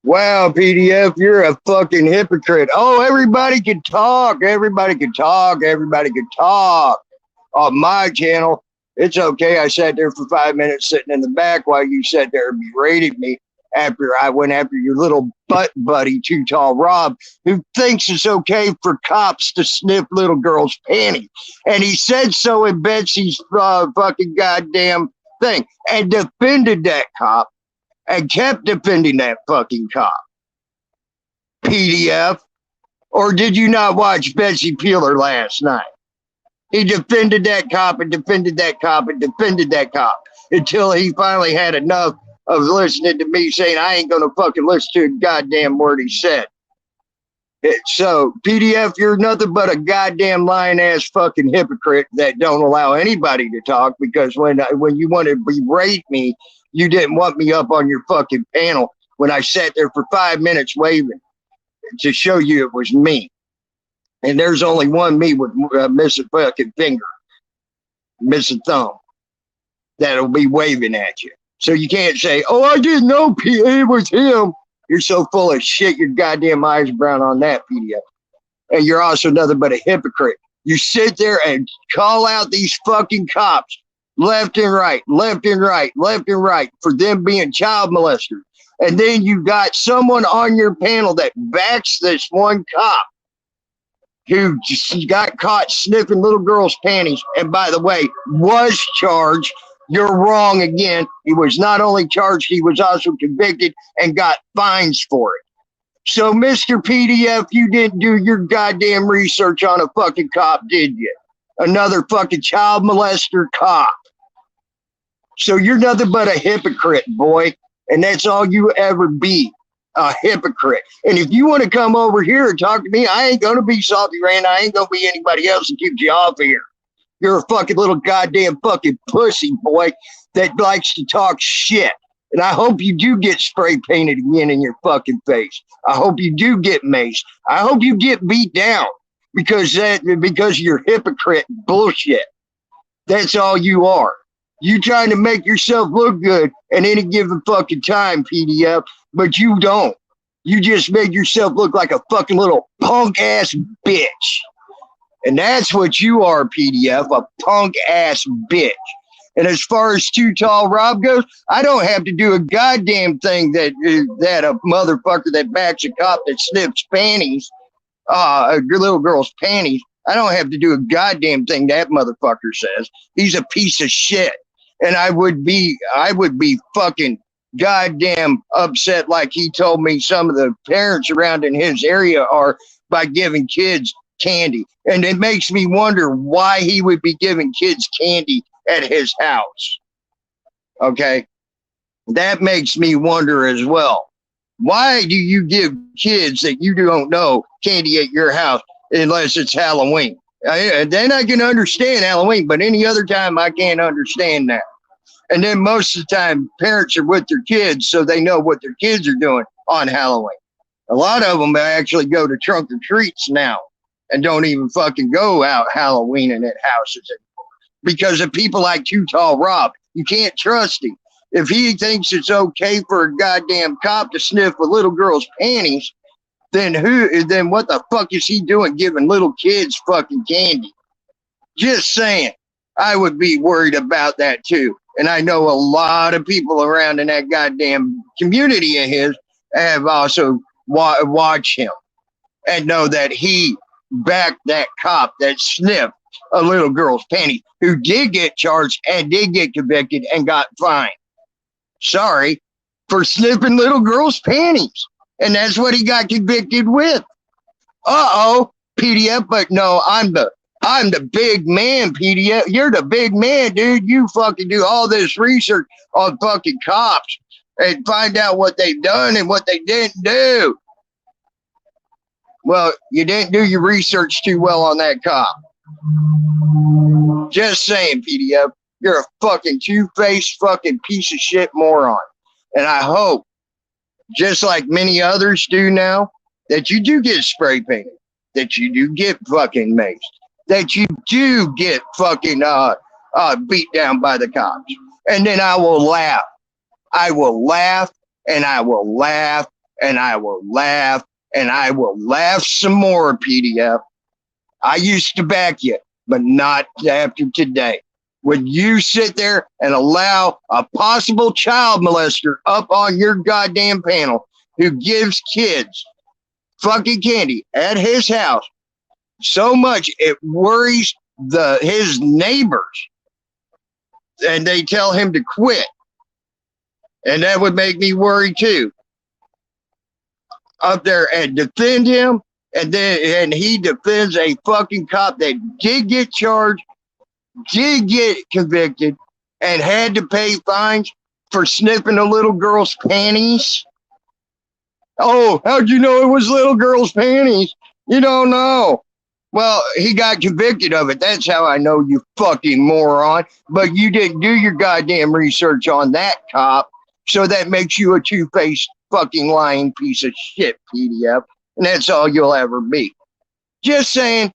Wow, PDF, you're a fucking hypocrite. Oh, everybody can talk. Everybody can talk. Everybody can talk. On my channel, it's okay. I sat there for 5 minutes sitting in the back while you sat there and berated me after I went after your little butt buddy, Too Tall Rob, who thinks it's okay for cops to sniff little girls' panties. And he said so in Betsy's fucking goddamn thing and defended that cop and kept defending that fucking cop. PDF. Or did you not watch Betsy Peeler last night? He defended that cop and defended that cop and defended that cop until he finally had enough of listening to me saying, I ain't going to fucking listen to a goddamn word he said. So, PDF, you're nothing but a goddamn lying ass fucking hypocrite that don't allow anybody to talk because when you want to berate me, you didn't want me up on your fucking panel when I sat there for 5 minutes waving to show you it was me. And there's only one me with missing fucking finger, missing thumb, that'll be waving at you. So you can't say, oh, I didn't know it was him. You're so full of shit, your goddamn eyes brown on that, PDF. And you're also nothing but a hypocrite. You sit there and call out these fucking cops left and right, left and right, left and right for them being child molesters. And then you got someone on your panel that backs this one cop who just got caught sniffing little girls' panties. And by the way, was charged. You're wrong again. He was not only charged, he was also convicted and got fines for it. So, Mr. PDF, you didn't do your goddamn research on a fucking cop, did you? Another fucking child molester cop. So you're nothing but a hypocrite, boy. And that's all you ever be, a hypocrite. And if you want to come over here and talk to me, I ain't going to be Salty Rand. I ain't going to be anybody else that keeps you off here. You're a fucking little goddamn fucking pussy, boy, that likes to talk shit. And I hope you do get spray painted again in your fucking face. I hope you do get maced. I hope you get beat down because of your hypocrite bullshit. That's all you are. You trying to make yourself look good at any given fucking time, PDF, but you don't. You just made yourself look like a fucking little punk ass bitch. And that's what you are, PDF, a punk ass bitch. And as far as Too Tall Rob goes, I don't have to do a goddamn thing that a motherfucker that backs a cop that sniffs panties, a little girl's panties. I don't have to do a goddamn thing that motherfucker says. He's a piece of shit. And I would be fucking goddamn upset like he told me some of the parents around in his area are by giving kids candy. And it makes me wonder why he would be giving kids candy at his house. Okay? That makes me wonder as well. Why do you give kids that you don't know candy at your house unless it's Halloween? Then I can understand Halloween, but any other time I can't understand that. And then most of the time, parents are with their kids so they know what their kids are doing on Halloween. A lot of them actually go to trunk or treats now and don't even fucking go out Halloweening at houses anymore because of people like Too Tall Rob. You can't trust him. If he thinks it's okay for a goddamn cop to sniff a little girl's panties, then what the fuck is he doing giving little kids fucking candy? Just saying. I would be worried about that too. And I know a lot of people around in that goddamn community of his have also watched him and know that he backed that cop that sniffed a little girl's panties who did get charged and did get convicted and got fined. Sorry, for sniffing little girls' panties. And that's what he got convicted with. Uh-oh, PDF, but no, I'm the big man, PDF. You're the big man, dude. You fucking do all this research on fucking cops and find out what they've done and what they didn't do. Well, you didn't do your research too well on that cop. Just saying, PDF. You're a fucking two-faced fucking piece of shit moron. And I hope, just like many others do now, that you do get spray painted, that you do get fucking maced, that you do get fucking beat down by the cops. And then I will laugh. I will laugh and I will laugh and I will laugh, and I will laugh some more, PDF. I used to back you, but not after today. Would you sit there and allow a possible child molester up on your goddamn panel who gives kids fucking candy at his house so much it worries his neighbors, and they tell him to quit? And that would make me worry too. Up there and defend him, and he defends a fucking cop that did get charged, did get convicted, and had to pay fines for sniffing a little girl's panties. Oh, how'd you know it was little girl's panties? You don't know. Well, he got convicted of it. That's how I know, you fucking moron. But you didn't do your goddamn research on that cop. So that makes you a two-faced fucking lying piece of shit, PDF. And that's all you'll ever be. Just saying,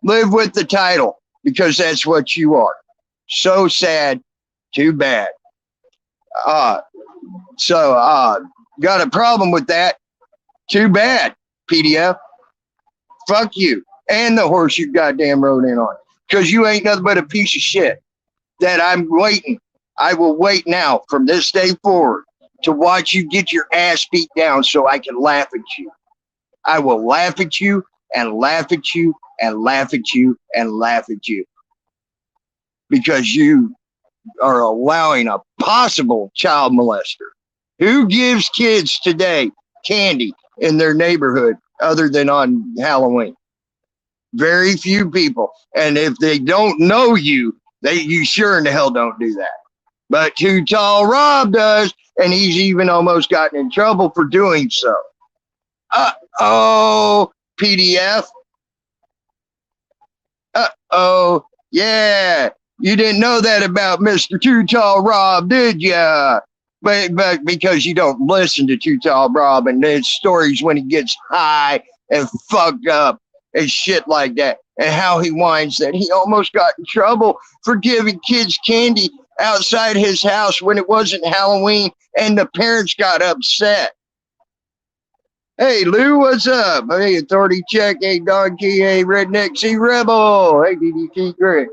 live with the title, because that's what you are. So sad. Too bad. Got a problem with that. Too bad, PDF. Fuck you. And the horse you goddamn rode in on. Because you ain't nothing but a piece of shit. That I'm waiting. I will wait now from this day forward to watch you get your ass beat down so I can laugh at you. I will laugh at you and laugh at you and laugh at you and laugh at you. Because you are allowing a possible child molester. Who gives kids today candy in their neighborhood other than on Halloween? Very few people. And if they don't know you, you sure in the hell don't do that. But Too Tall Rob does, and he's even almost gotten in trouble for doing so. Uh-oh, PDF. Uh-oh, yeah. You didn't know that about Mr. Too Tall Rob, did ya? But because you don't listen to Too Tall Rob and his stories when he gets high and fucked up and shit like that, and how he whines that he almost got in trouble for giving kids candy outside his house when it wasn't Halloween, and the parents got upset. Hey, Lou, what's up? Hey, Authority Check. Hey, Donkey. Hey, Redneck C Rebel. Hey, DDT Greg.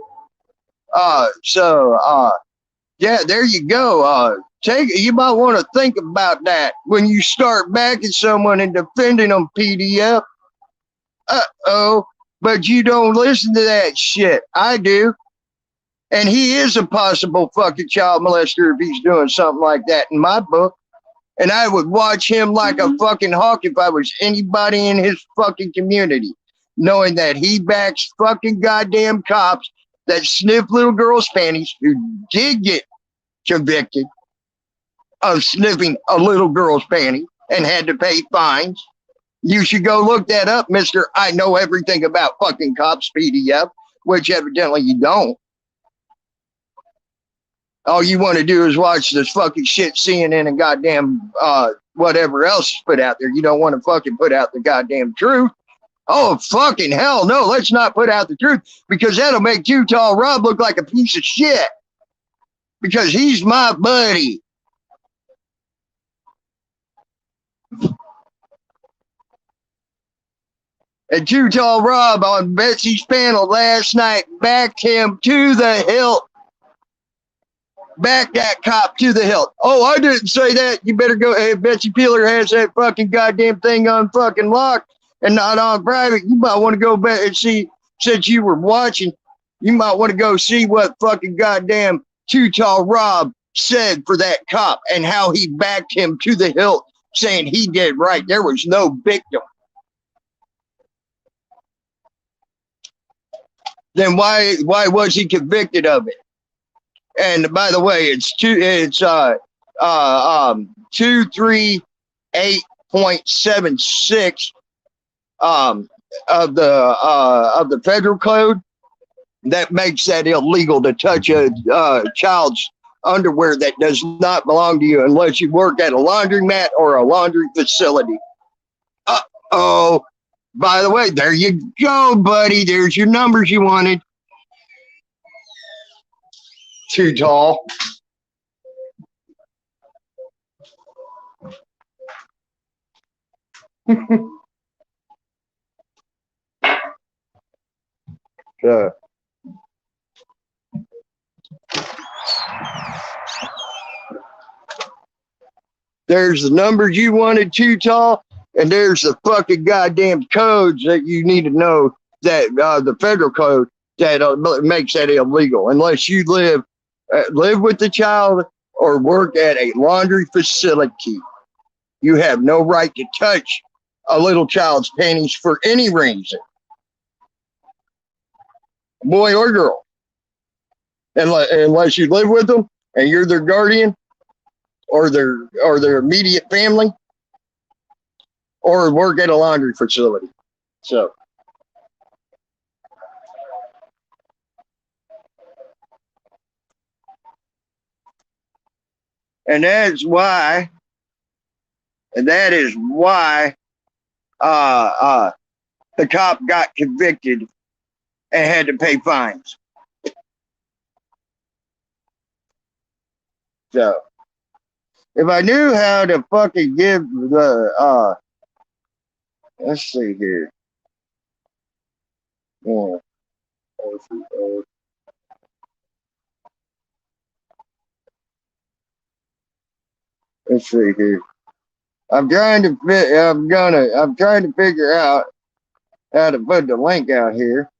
Yeah, there you go. You might want to think about that when you start backing someone and defending them, PDF. Uh-oh, but you don't listen to that shit. I do. And he is a possible fucking child molester if he's doing something like that in my book. And I would watch him like a fucking hawk if I was anybody in his fucking community, knowing that he backs fucking goddamn cops that sniff little girls' panties who did get convicted of sniffing a little girl's panty and had to pay fines. You should go look that up, Mr. I know everything about fucking cops, PDF, which evidently you don't. All you want to do is watch this fucking shit CNN and goddamn whatever else is put out there. You don't want to fucking put out the goddamn truth. Oh, fucking hell no, let's not put out the truth, because that'll make Too Tall Rob look like a piece of shit. Because he's my buddy. And Too Tall Rob on Betsy's panel last night backed him to the hilt. Back that cop to the hilt. Oh, I didn't say that. You better go. Hey, Betsy Peeler has that fucking goddamn thing on fucking lock and not on private. You might want to go back and see, since you were watching, you might want to go see what fucking goddamn Too Tall Rob said for that cop and how he backed him to the hilt, saying he did right. There was no victim. Then why was he convicted of it? And by the way, it's 238.76 of the federal code that makes that illegal to touch a child's underwear that does not belong to you unless you work at a laundromat or a laundry facility. Uh-oh. By the way, there you go, buddy. There's your numbers you wanted. Too tall. So there's the numbers you wanted too tall, and there's the fucking goddamn codes that you need to know that the federal code that makes that illegal unless you live with the child or work at a laundry facility. You have no right to touch a little child's panties for any reason, boy or girl, unless you live with them and you're their guardian or their immediate family or work at a laundry facility. So, and that is why uh, uh, the cop got convicted and had to pay fines. So, if I knew how to fucking give let's see here. Yeah, let's see here. I'm trying to figure out how to put the link out here.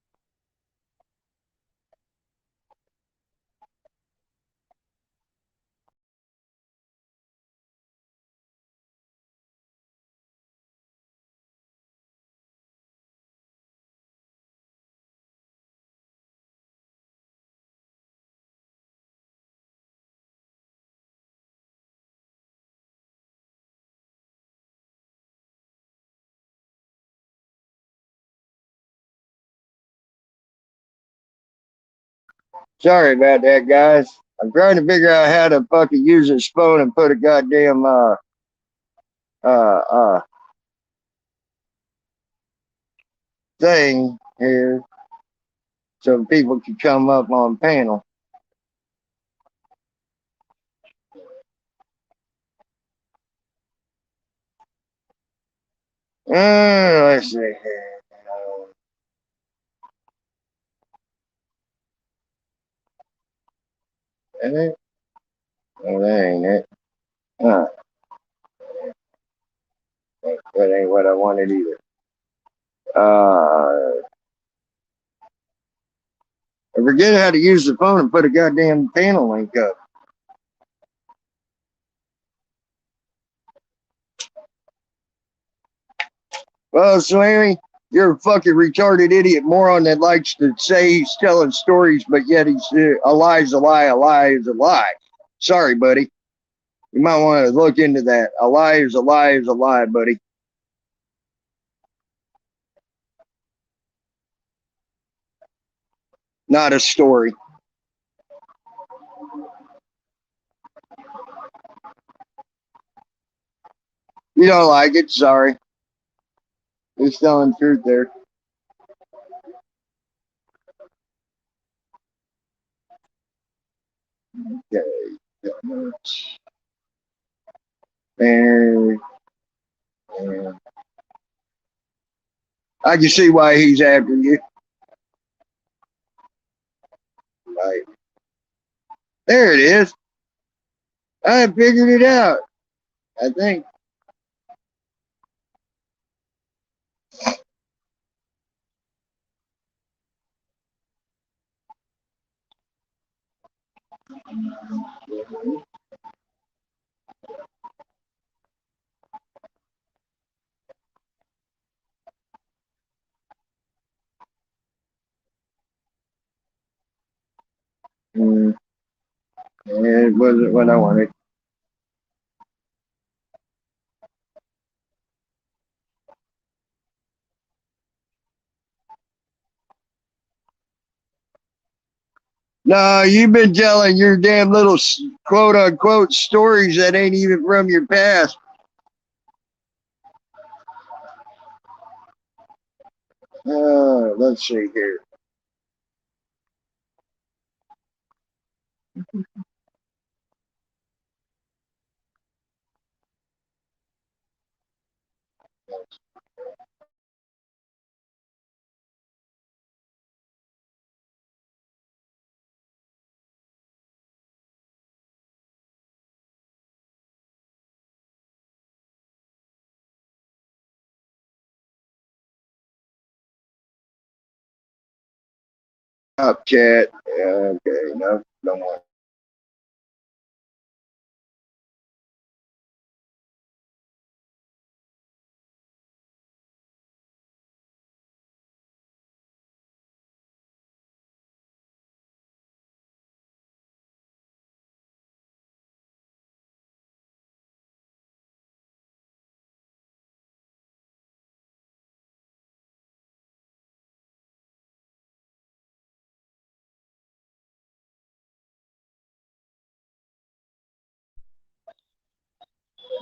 Sorry about that, guys. I'm trying to figure out how to fucking use this phone and put a goddamn uh uh thing here so people can come up on panel. Let's see here. Is it? Oh, that ain't it. Huh. That ain't what I wanted either. I forget how to use the phone and put a goddamn panel link up. Well, Slammy, you're a fucking retarded idiot moron that likes to say he's telling stories, but yet he's a lie's a lie, a lie is a lie. Sorry, buddy. You might want to look into that. A lie is a lie is a lie, buddy. Not a story. You don't like it, sorry. He's telling the truth there. Okay. And, and I can see why he's after you. Right. There it is. I figured it out. I think. Mm, it wasn't what I wanted. No, you've been telling your damn little quote unquote stories that ain't even from your past. Let's see here. Up, chat. Okay, no, don't want.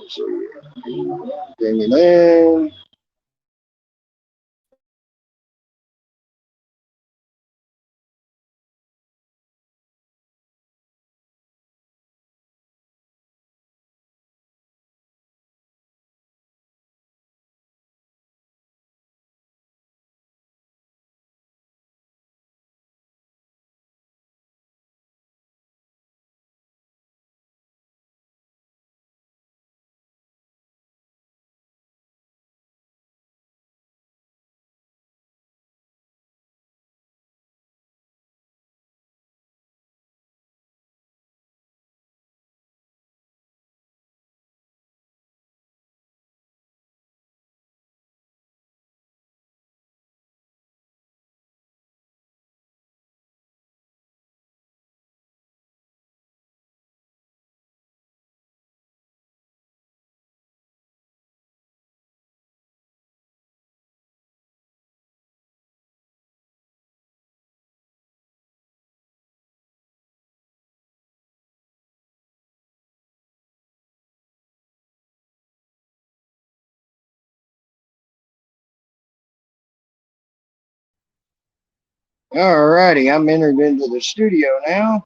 So yeah, bring it in. Alrighty, I'm entered into the studio now.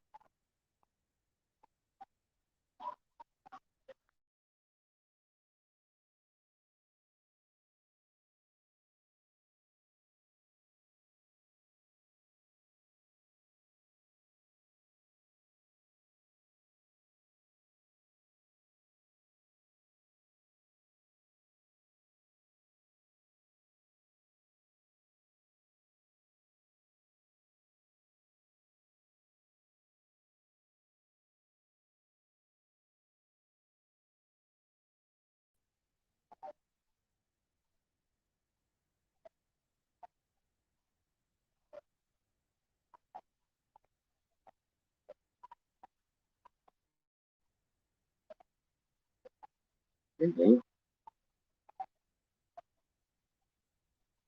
Mm-hmm.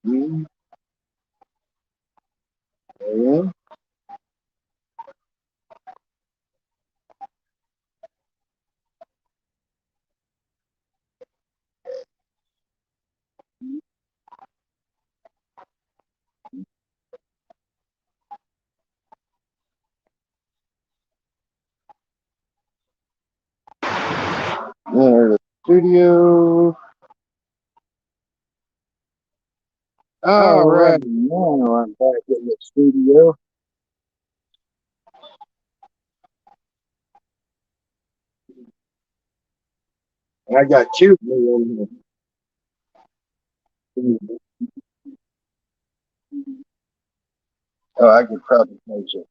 Mm-hmm. Yeah. Enter the studio. Alrighty, now I'm back in the studio. I got two in here. Oh, I could probably change it.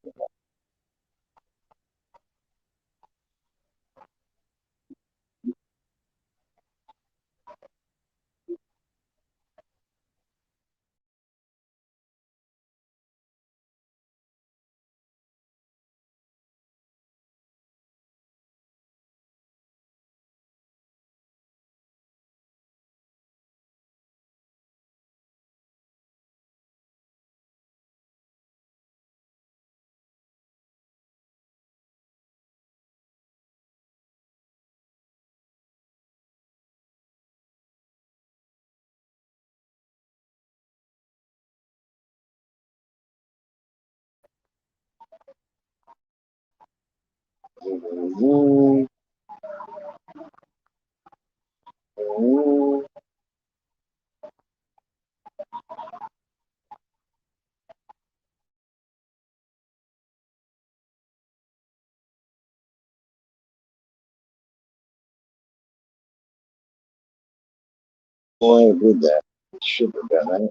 Boy, I did that. Should have done that.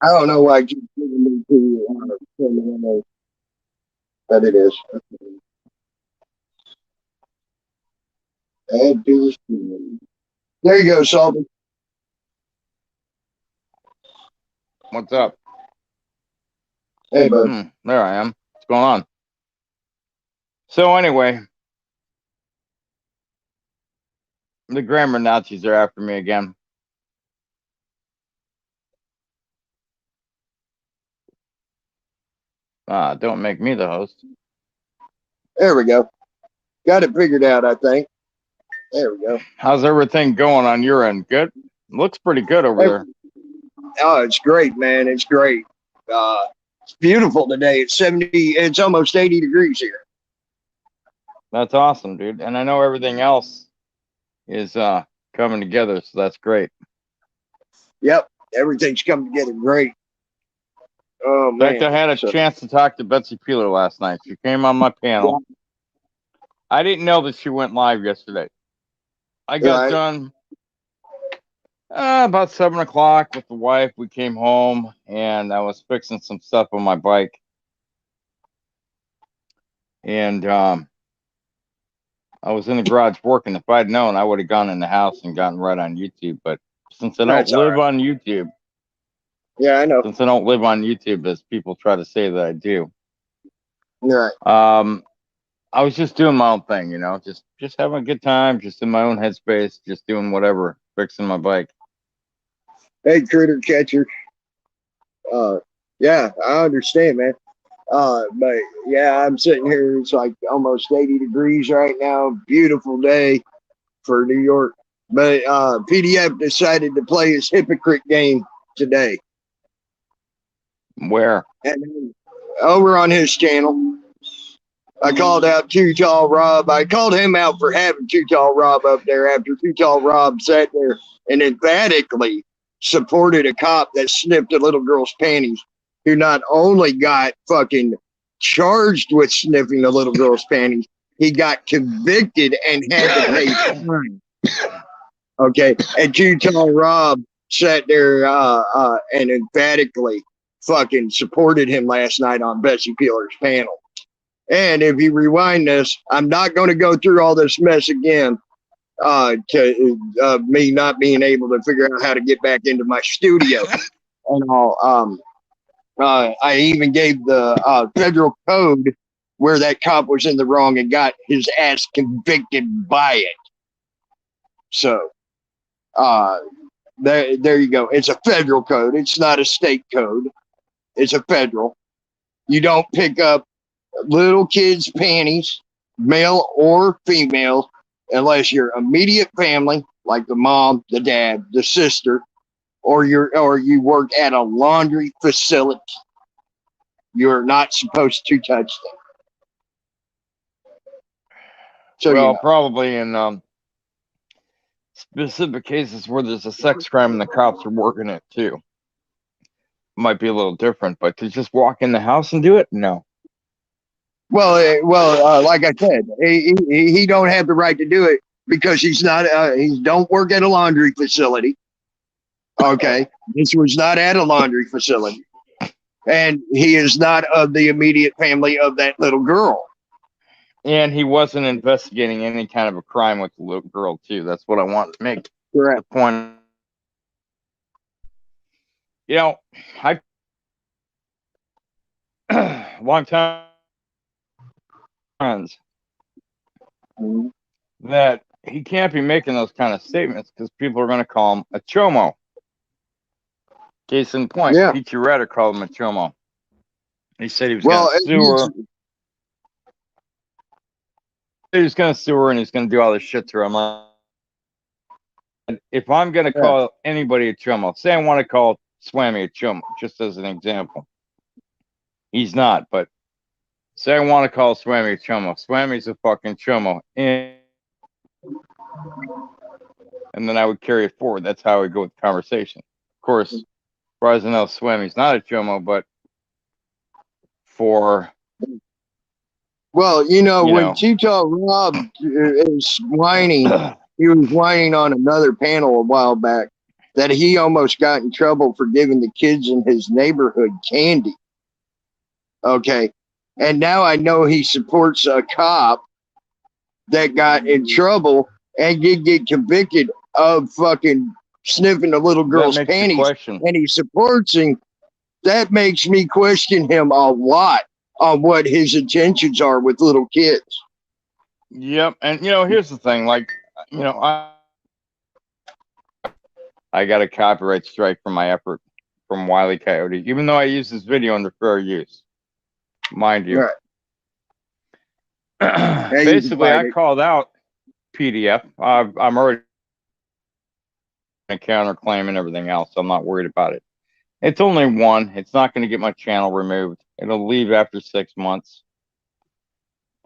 I don't know why I keep giving me to but it is. Add to the stream. There you go, Salty. What's up? Hey, bud. There I am. What's going on? So anyway, the grammar Nazis are after me again. Don't make me the host. There we go. Got it figured out, I think. There we go. How's everything going on your end? Good? Looks pretty good over there. Oh, it's great, man. It's great. It's beautiful today. It's 70, it's almost 80 degrees here. That's awesome, dude. And I know everything else is coming together, so that's great. Yep. Everything's coming together great. Oh, In fact, man. I had a chance to talk to Betsy Peeler last night. She came on my panel. Yeah. I didn't know that she went live yesterday. I got done about 7 o'clock with the wife. We came home and I was fixing some stuff on my bike. And I was in the garage working. If I'd known, I would have gone in the house and gotten right on YouTube. But since I don't live on YouTube, yeah, I know. Since I don't live on YouTube, as people try to say that I do, right? I was just doing my own thing, you know, just having a good time, just in my own headspace, just doing whatever, fixing my bike. Hey, critter catcher. Yeah, I understand, man. But yeah, I'm sitting here. It's like almost 80 degrees right now. Beautiful day for New York. But PDF decided to play his hypocrite game today. Where? And over on his channel. I called out Too Tall Rob. I called him out for having Too Tall Rob up there after Too Tall Rob sat there and emphatically supported a cop that sniffed a little girl's panties, who not only got fucking charged with sniffing a little girl's panties, he got convicted and had to pay fine. Okay, and Too Tall Rob sat there and emphatically fucking supported him last night on Betsy Peeler's panel. And if you rewind this, I'm not going to go through all this mess again to me not being able to figure out how to get back into my studio. And all. I even gave the federal code where that cop was in the wrong and got his ass convicted by it. So there you go. It's a federal code. It's not a state code. It's a federal. You don't pick up little kids' panties, male or female, unless you're immediate family, like the mom, the dad, the sister, or you work at a laundry facility. You're not supposed to touch them. So, well, probably in specific cases where there's a sex crime and the cops are working it too. Might be a little different, but to just walk in the house and do it, no. Well, like I said, he don't have the right to do it because he's not. He don't work at a laundry facility. Okay, this was not at a laundry facility, and he is not of the immediate family of that little girl. And he wasn't investigating any kind of a crime with the little girl too. That's what I want to make the point. You know, long time friends that he can't be making those kind of statements because people are going to call him a chomo. Case in point, Pete Ureta called him a chomo. He said he was going to sue her. He was going to sue her and he's going to do all this shit to her. I'm like, if I'm going to call anybody a chomo, say I want to call Swammy a chomo, just as an example. He's not, but say I want to call Swammy a chomo. Swammy's a fucking chomo. And then I would carry it forward. That's how I would go with the conversation. Of course, as far as I know, Swammy's not a chomo, but for... Well, when Tito Rob is whining, he was whining on another panel a while back that he almost got in trouble for giving the kids in his neighborhood candy. Okay. And now I know he supports a cop that got in trouble and did get convicted of fucking sniffing a little girl's panties. And he supports him. That makes me question him a lot on what his intentions are with little kids. Yep. And, here's the thing. Like, I got a copyright strike from my effort from Wile E. Coyote, even though I use this video under fair use. Mind you. Right. Basically, I called out PDF. I'm already a counterclaim and everything else. So I'm not worried about it. It's only one. It's not going to get my channel removed. It'll leave after 6 months.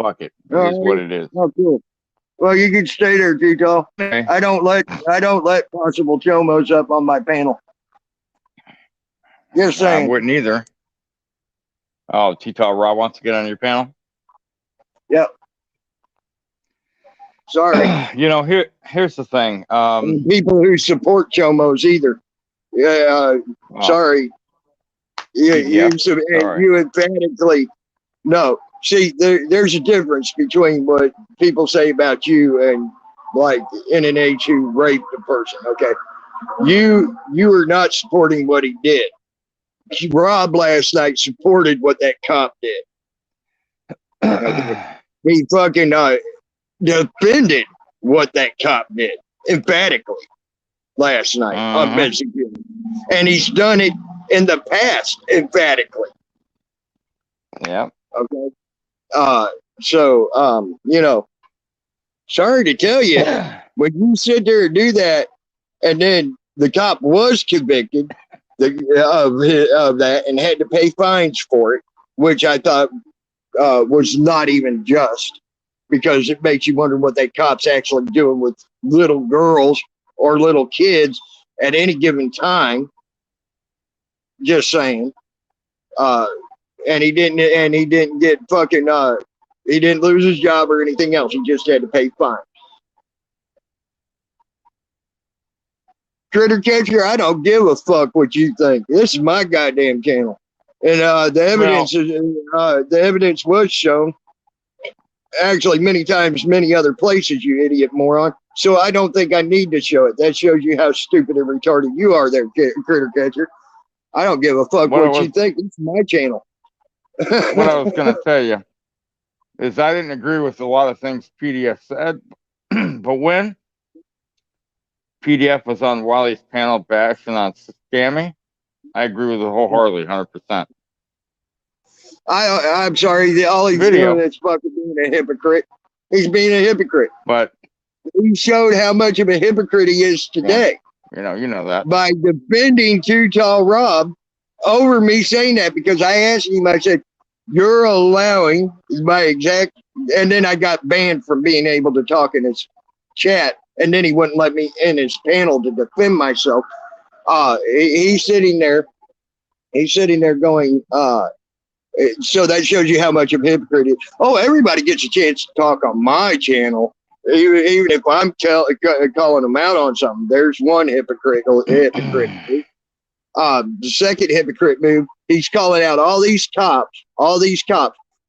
Fuck it. It is what it is. Oh, cool. Well, you can stay there, Tito. Okay. I don't let possible chomos up on my panel. Just saying. I wouldn't either. Oh, Tito Rob wants to get on your panel? Yep. Sorry. Here's the thing. People who support chomos either. Yeah. Sorry. You emphatically no. See, there's a difference between what people say about you and like NNH who raped a person. Okay, you are not supporting what he did. Rob last night supported what that cop did. He fucking defended what that cop did emphatically last night on Betsy Peeler, and he's done it in the past emphatically. Yeah. Okay. Sorry to tell you, when you sit there and do that, and then the cop was convicted of that and had to pay fines for it, which I thought was not even just, because it makes you wonder what that cop's actually doing with little girls or little kids at any given time. Just saying. And he didn't get fucking he didn't lose his job or anything else. He just had to pay fines. Critter Catcher, I don't give a fuck what you think. This is my goddamn channel. And the evidence was shown actually many times, many other places, you idiot moron. So I don't think I need to show it. That shows you how stupid and retarded you are there, Critter Catcher. I don't give a fuck what you think. It's my channel. What I was going to tell you is I didn't agree with a lot of things PDF said, but when PDF was on Wiley's panel bashing on Scammy, I agree with it wholeheartedly, 100%. I'm sorry, all he's doing is fucking being a hypocrite. He's being a hypocrite. But he showed how much of a hypocrite he is today. Yeah. You know that. By defending Too Tall Rob over me saying that, because I asked him, I said, you're allowing my exact, and then I got banned from being able to talk in his chat, and then he wouldn't let me in his panel to defend myself. He's sitting there going, so that shows you how much of a hypocrite he is. Oh, everybody gets a chance to talk on my channel. Even if I'm calling them out on something, there's one hypocrite. The second hypocrite move, he's calling out all these cops.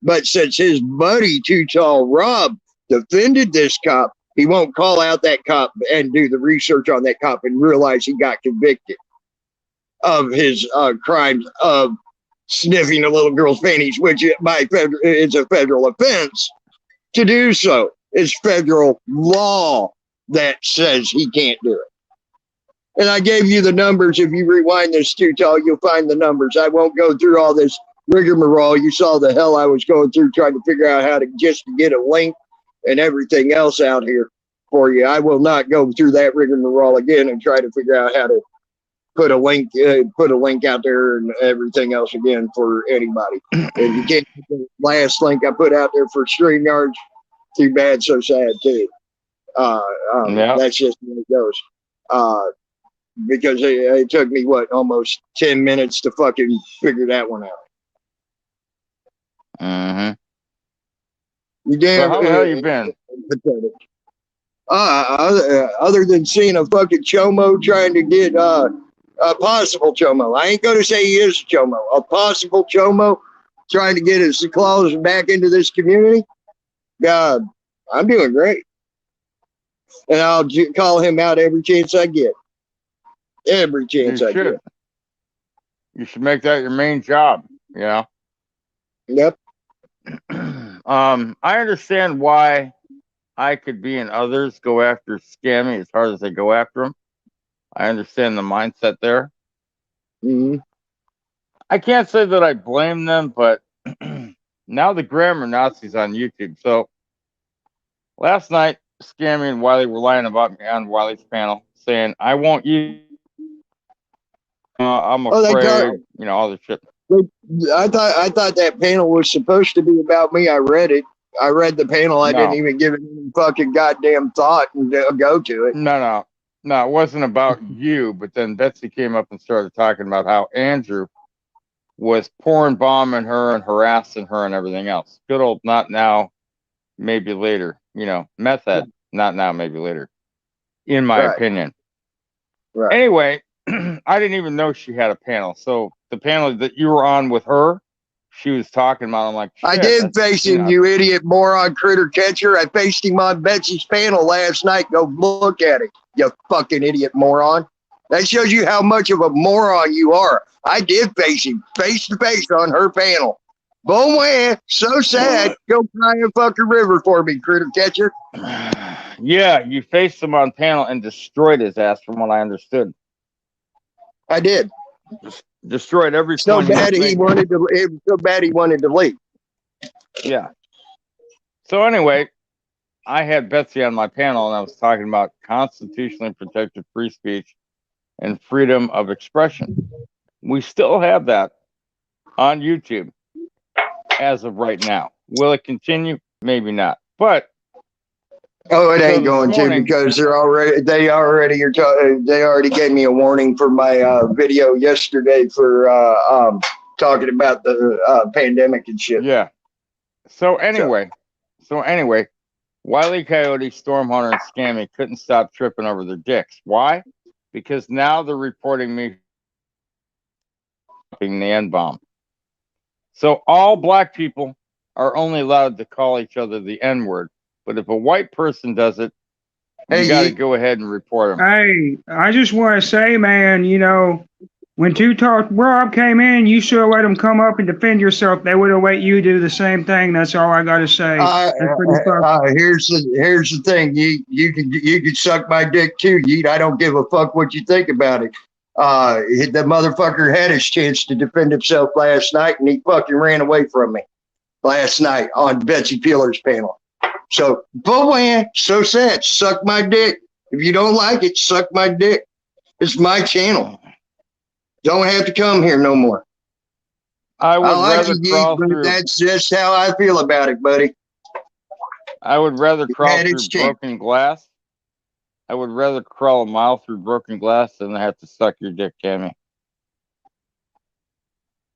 But since his buddy Too Tall Rob defended this cop, he won't call out that cop and do the research on that cop and realize he got convicted of his crimes of sniffing a little girl's panties, which it's a federal offense to do so. It's federal law that says he can't do it. And I gave you the numbers. If you rewind this Too Tall, you'll find the numbers. I won't go through all this rigmarole. You saw the hell I was going through trying to figure out how to get a link and everything else out here. for you. I will not go through that rigmarole again and try to figure out how to put a link out there and everything else again for anybody. If you can't get the last link I put out there for StreamYard, too bad, so sad too. That's just the way it goes. Because it took me almost 10 minutes to fucking figure that one out. Mm-hmm. You damn. So how the hell you been? Pathetic. Other than seeing a fucking chomo trying to get a possible chomo. I ain't gonna say he is a chomo. A possible chomo trying to get his claws back into this community. God, I'm doing great. And I'll call him out every chance I get. Every chance I get. You should make that your main job, you know? Yep. I understand why I could be and others go after Scammy as hard as they go after him. I understand the mindset there. Mm-hmm. I can't say that I blame them, but now the grammar Nazi's on YouTube. So last night, Scammy and Wiley were lying about me on Wiley's panel, saying, I won't use, I'm afraid, you know, all this shit. I thought that panel was supposed to be about me. I read it. I read the panel. I didn't even give it any fucking goddamn thought and go to it. No, it wasn't about you. But then Betsy came up and started talking about how Andrew was pouring bomb in her and harassing her and everything else. Good old not now, maybe later. You know, meth head, not now, maybe later, in my opinion. Right. Anyway, I didn't even know she had a panel. So the panel that you were on with her, she was talking about. I'm like, I did face him, you idiot moron critter catcher. I faced him on Betsy's panel last night. Go look at it, you fucking idiot moron. That shows you how much of a moron you are. I did face him face to face on her panel. Boom, man, so sad. Go cry a fucking river for me, critter catcher. Yeah, you faced him on panel and destroyed his ass, from what I understood. I did. Destroyed every so bad he wanted to. It was so bad he wanted to leave. Yeah. So anyway, I had Betsy on my panel, and I was talking about constitutionally protected free speech and freedom of expression. We still have that on YouTube as of right now. Will it continue? Maybe not. But it ain't going to, because they already gave me a warning for my video yesterday for talking about the pandemic and shit. Yeah. So anyway, Wile E. Coyote, Storm Hunter, and Scammy couldn't stop tripping over their dicks. Why? Because now they're reporting me dropping the N-bomb. So all black people are only allowed to call each other the N-word. But if a white person does it, you got to go ahead and report them. Hey, I just want to say, man, you know, when Rob came in, you should have let him come up and defend yourself. They would have let you do the same thing. That's all I got to say. Here's the thing. You can suck my dick too, Yeet. I don't give a fuck what you think about it. The motherfucker had his chance to defend himself last night, and he fucking ran away from me last night on Betsy Peeler's panel. So, boy, so sad. Suck my dick. If you don't like it, suck my dick. It's my channel. Don't have to come here no more. I would rather crawl through. That's just how I feel about it, buddy. I would rather crawl through broken glass. I would rather crawl a mile through broken glass than have to suck your dick, Cammy.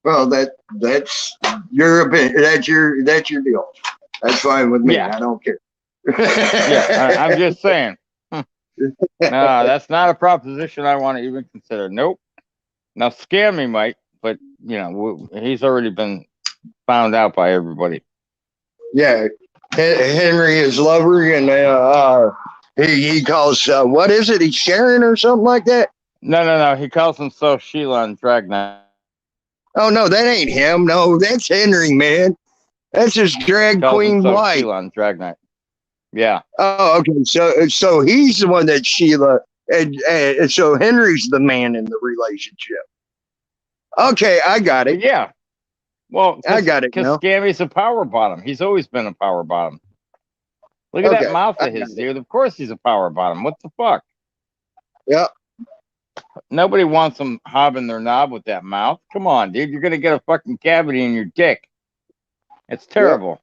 Well, that's your opinion. That's your deal. That's fine with me. Yeah. I don't care. I'm just saying. No, that's not a proposition I want to even consider. Nope. Now, Scammy might, but, you know, he's already been found out by everybody. Yeah. Henry is lover, and he calls, what is it? He's Sharon or something like that? No. He calls himself Sheila on Drag Night. Oh, no, that ain't him. No, that's Henry, man. That's his drag queen wife. Sheila on Drag Night. Yeah. Oh, okay. So he's the one that Sheila, and so Henry's the man in the relationship. Okay, I got it. Yeah. Well, I got it. Because Scammy's a power bottom. He's always been a power bottom. Look at that Okay. mouth of his, dude. Of course he's a power bottom. What the fuck? Yeah. Nobody wants them hobbing their knob with that mouth. Come on, dude. You're going to get a fucking cavity in your dick. It's terrible.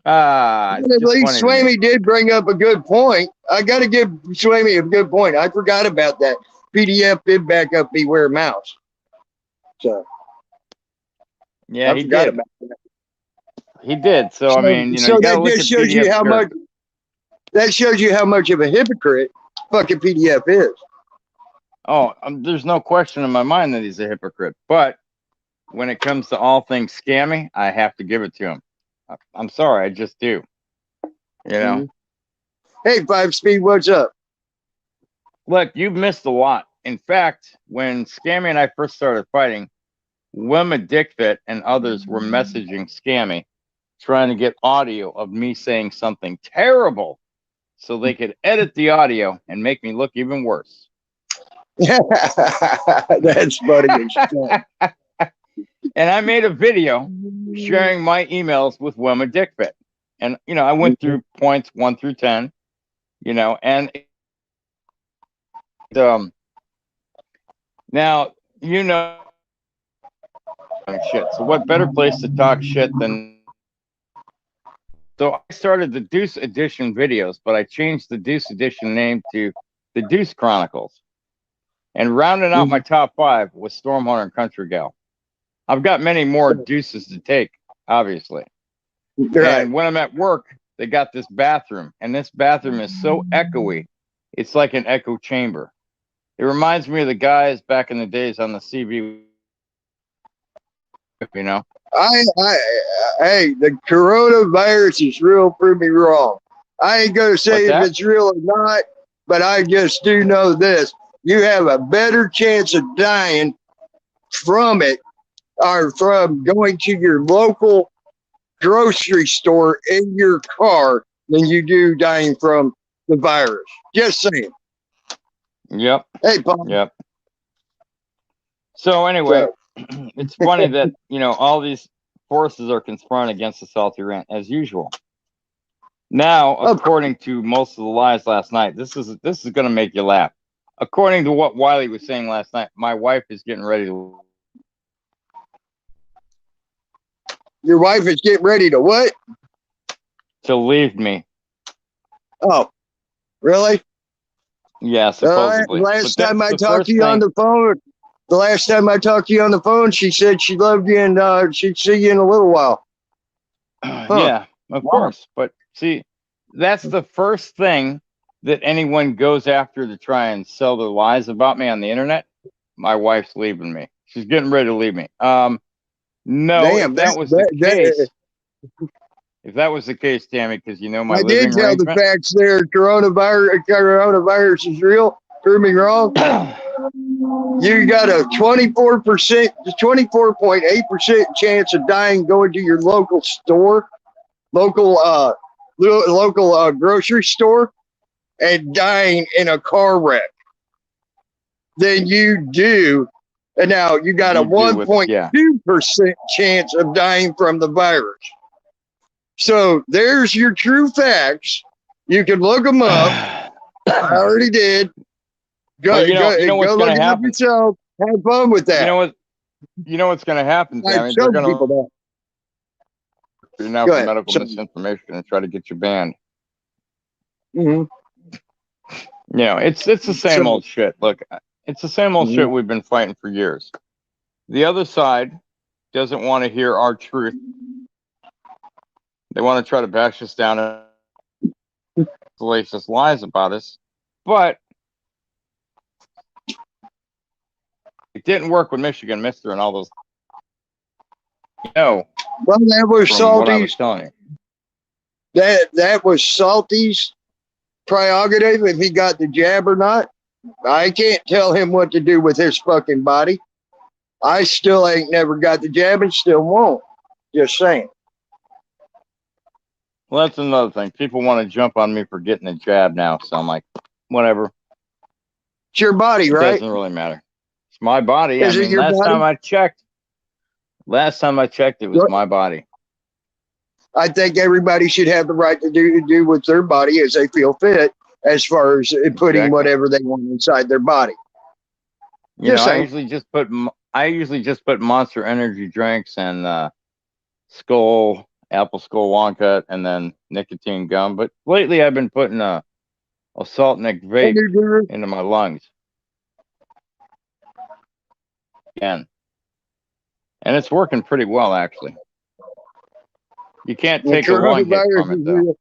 At It's just least funny to me. Swamy did bring up a good point. I got to give Swamy a good point. I forgot about that. PDF did back up Beware Mouse. So Yeah, I he forgot did. about that. He did. So I mean, you know, so you gotta that look just at shows you PDF's how much. character. That shows you how much of a hypocrite fucking PDF is. Oh, there's no question in my mind that he's a hypocrite. But when it comes to all things scammy, I have to give it to him. I'm sorry, I just do. You know. Hey, 5 Speed, what's up? Look, you've missed a lot. In fact, when Scammy and I first started fighting, Wilma Dickfit and others were messaging Scammy, trying to get audio of me saying something terrible so they could edit the audio and make me look even worse. That's funny as shit. And I made a video sharing my emails with Wilma Dickfit. And, you know, I went through points 1 through 10, you know, and now, you know, shit. So what better place to talk shit than... So I started the Deuce Edition videos, but I changed the Deuce Edition name to the Deuce Chronicles. And rounding out my top 5 was Stormhunter and Country Gal. I've got many more deuces to take, obviously. Right. And when I'm at work, they got this bathroom, and this bathroom is so echoey, it's like an echo chamber. It reminds me of the guys back in the days on the CB, you know. Hey, the coronavirus is real. Prove me wrong. I ain't gonna say if it's real or not, but I just do know this: you have a better chance of dying from it, or from going to your local grocery store in your car, than you do dying from the virus. Just saying. Yep. Hey, Paul. Yep. So anyway, it's funny that, you know, all these forces are conspiring against the Salty Rant as usual. Now, according to most of the lies last night, this is going to make you laugh. According to what Wiley was saying last night, my wife is getting ready to... Your wife is getting ready to what? To leave me. Oh, really? Yeah, supposedly. Last time I talked to you on the phone, she said she loved you and she'd see you in a little while. Yeah, of course. But see, that's the first thing that anyone goes after to try and sell their lies about me on the internet. My wife's leaving me. She's getting ready to leave me. No, damn, if that was the case, if that was the case, Tammy, because you know my living arrangement. I did tell the facts there. Coronavirus is real. Prove me wrong. You got a 24.8% chance of dying going to your local store, local grocery store, and dying in a car wreck. Than you do. And now you got a 1.2% chance of dying from the virus. So there's your true facts. You can look them up. I already did. Go look it up yourself. Have fun with that. You know what's going to happen, Tammy? They're going to you're now for medical misinformation and try to get you banned. You know, it's the same old shit. Look, it's the same old shit we've been fighting for years. The other side doesn't want to hear our truth. They want to try to bash us down and salacious lies about us. But it didn't work with Michigan Mister and all those. No. Well, that was Salty's. That was Salty's prerogative if he got the jab or not. I can't tell him what to do with his fucking body. I still ain't never got the jab and still won't. Just saying. Well, that's another thing. People want to jump on me for getting a jab now. So I'm like, whatever. It's your body, right? It doesn't really matter. It's my body. Is it your last body? time I checked, Last time I checked, it was my body. I think everybody should have the right to do with their body as they feel fit, as far as putting whatever they want inside their body. You know, I usually just put Monster Energy drinks and apple skull long cut, and then nicotine gum. But lately, I've been putting a salt nick vape into my lungs. Again. And it's working pretty well, actually. You can't take a one hit from it, though.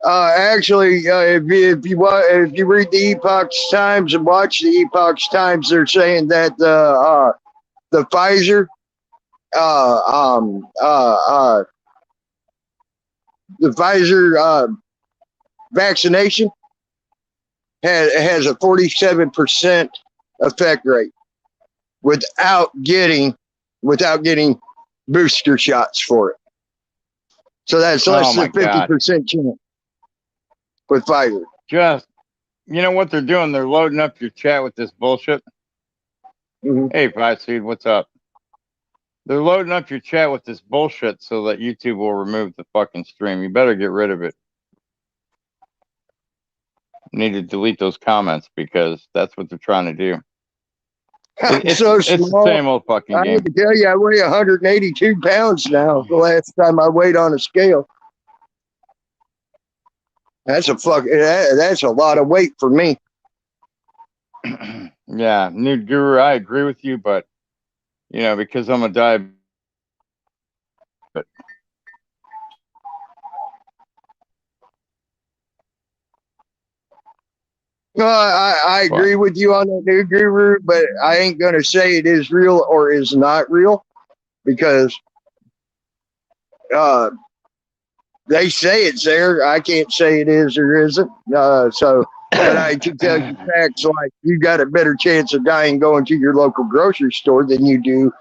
Actually, if you read the Epoch Times and watch the Epoch Times, they're saying that the Pfizer vaccination has a 47% effect rate without getting booster shots for it. So that's less than 50% chance with Pfizer. Just, you know what they're doing? They're loading up your chat with this bullshit. Mm-hmm. Hey, Five Seed, what's up? They're loading up your chat with this bullshit so that YouTube will remove the fucking stream. You better get rid of it. You need to delete those comments because that's what they're trying to do. It's the same old fucking game. I need to tell you, I weigh 182 pounds now. The last time I weighed on a scale. That's a lot of weight for me. Yeah, Nude Guru, I agree with you, but you know, because I'm a diabetic. No, I agree with you on that, Nude Guru, but I ain't gonna say it is real or is not real because they say it's there. I can't say it is or isn't. But I can tell you facts like you got a better chance of dying going to your local grocery store than you do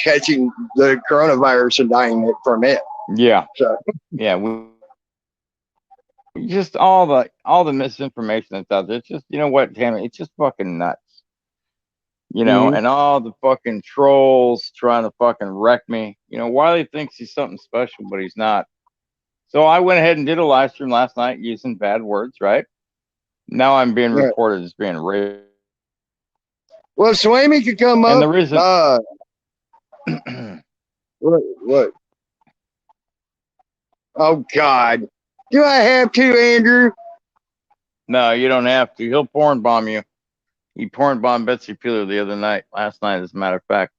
catching the coronavirus and dying from it. Yeah. So yeah, just all the misinformation that's out there. It's just, you know what, Tammy, it's just fucking nuts. You know, and all the fucking trolls trying to fucking wreck me. You know, Wiley thinks he's something special, but he's not. So I went ahead and did a live stream last night using bad words, right? Now I'm being reported as being raped. Well, Swamy could come up. And the reason what? Oh God. Do I have to, Andrew? No, you don't have to. He'll porn bomb you. He porn bombed Betsy Peeler last night, as a matter of fact.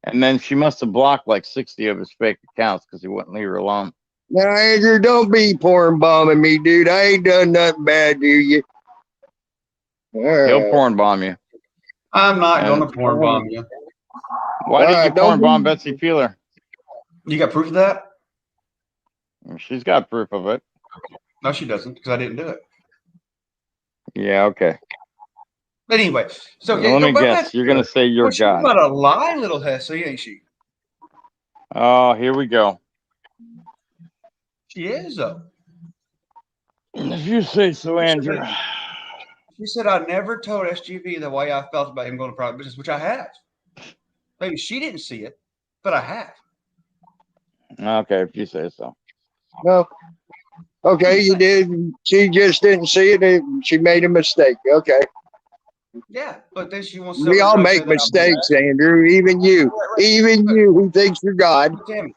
And then she must have blocked like 60 of his fake accounts because he wouldn't leave her alone. Now, Andrew, don't be porn bombing me, dude. I ain't done nothing bad to you. He'll porn bomb you. I'm not going to porn bomb you. Why did you porn bomb Betsy Peeler? You got proof of that? She's got proof of it. No, she doesn't, because I didn't do it. Yeah, okay. But anyway, so let me guess. You're going to say you're God. She's about a lie, little hussy, ain't she? Oh, here we go. She is, though. If you say so, Andrew. She said, I never told SGV the way I felt about him going to private business, which I have. Maybe she didn't see it, but I have. Okay, if you say so. Well, okay, you did. She just didn't see it. She made a mistake. Okay. Yeah, but then she wants to. We all make mistakes, Andrew. Even you. Even you who thinks you're God. Tammy,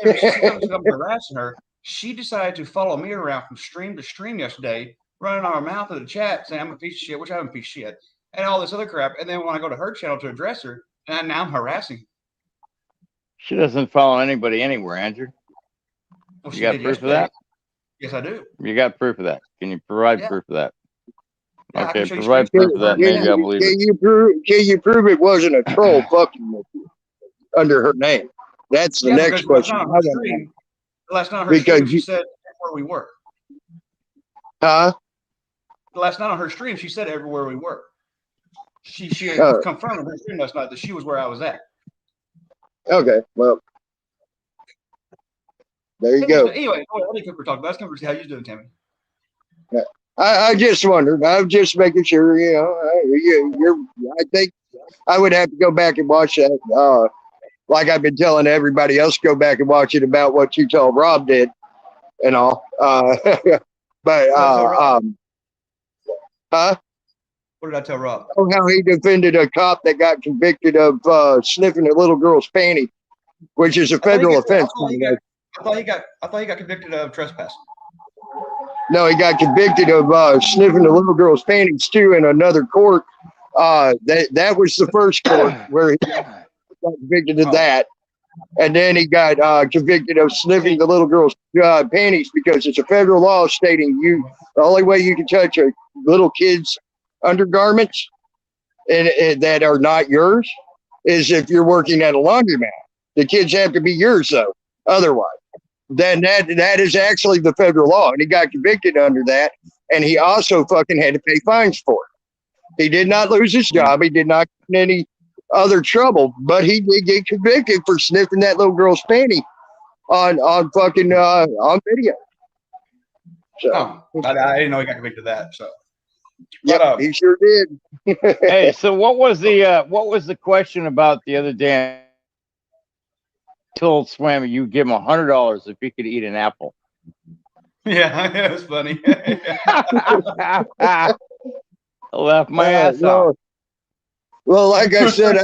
she's harassing her. She decided to follow me around from stream to stream yesterday, running on her mouth in the chat saying I'm a piece of shit, which I'm a piece of shit, and all this other crap. And then when I go to her channel to address her, and now I'm harassing. She doesn't follow anybody anywhere, Andrew. Well, you got proof of that? Yes, I do. You got proof of that? Can you provide proof of that? Yeah, okay, provide proof of that. Maybe I believe it. Can you prove it wasn't a troll fucking with you under her name? That's the next question. Last night on her stream, she said where we were. Huh? Last night on her stream, she said everywhere we were. She confirmed on her stream last night that she was where I was at. Okay, well, there you go. Anyway, I think we're talking about. Let's come to see how you're doing, Tammy. Yeah. I just wondered. I was just making sure, you know, I think I would have to go back and watch that. Like I've been telling everybody else, go back and watch it about what you told Rob did and all. But huh? What did I tell Rob? Oh, how he defended a cop that got convicted of sniffing a little girl's panty, which is a federal offense. I thought he got convicted of trespassing. No, he got convicted of sniffing a little girl's panties too in another court. That was the first court where he got convicted of that. And then he got convicted of sniffing the little girl's panties because it's a federal law stating the only way you can touch a little kid's undergarments and that are not yours is if you're working at a laundromat. The kids have to be yours though. Otherwise, then that is actually the federal law. And he got convicted under that. And he also fucking had to pay fines for it. He did not lose his job. He did not get in any other trouble, but he did get convicted for sniffing that little girl's panty on fucking on video. So I didn't know he got convicted of that. So yeah, he sure did. Hey, so what was the question about the other day? I told Swammy you give him $100 if he could eat an apple. Yeah, it was funny. I laughed my ass off. Well, like I said,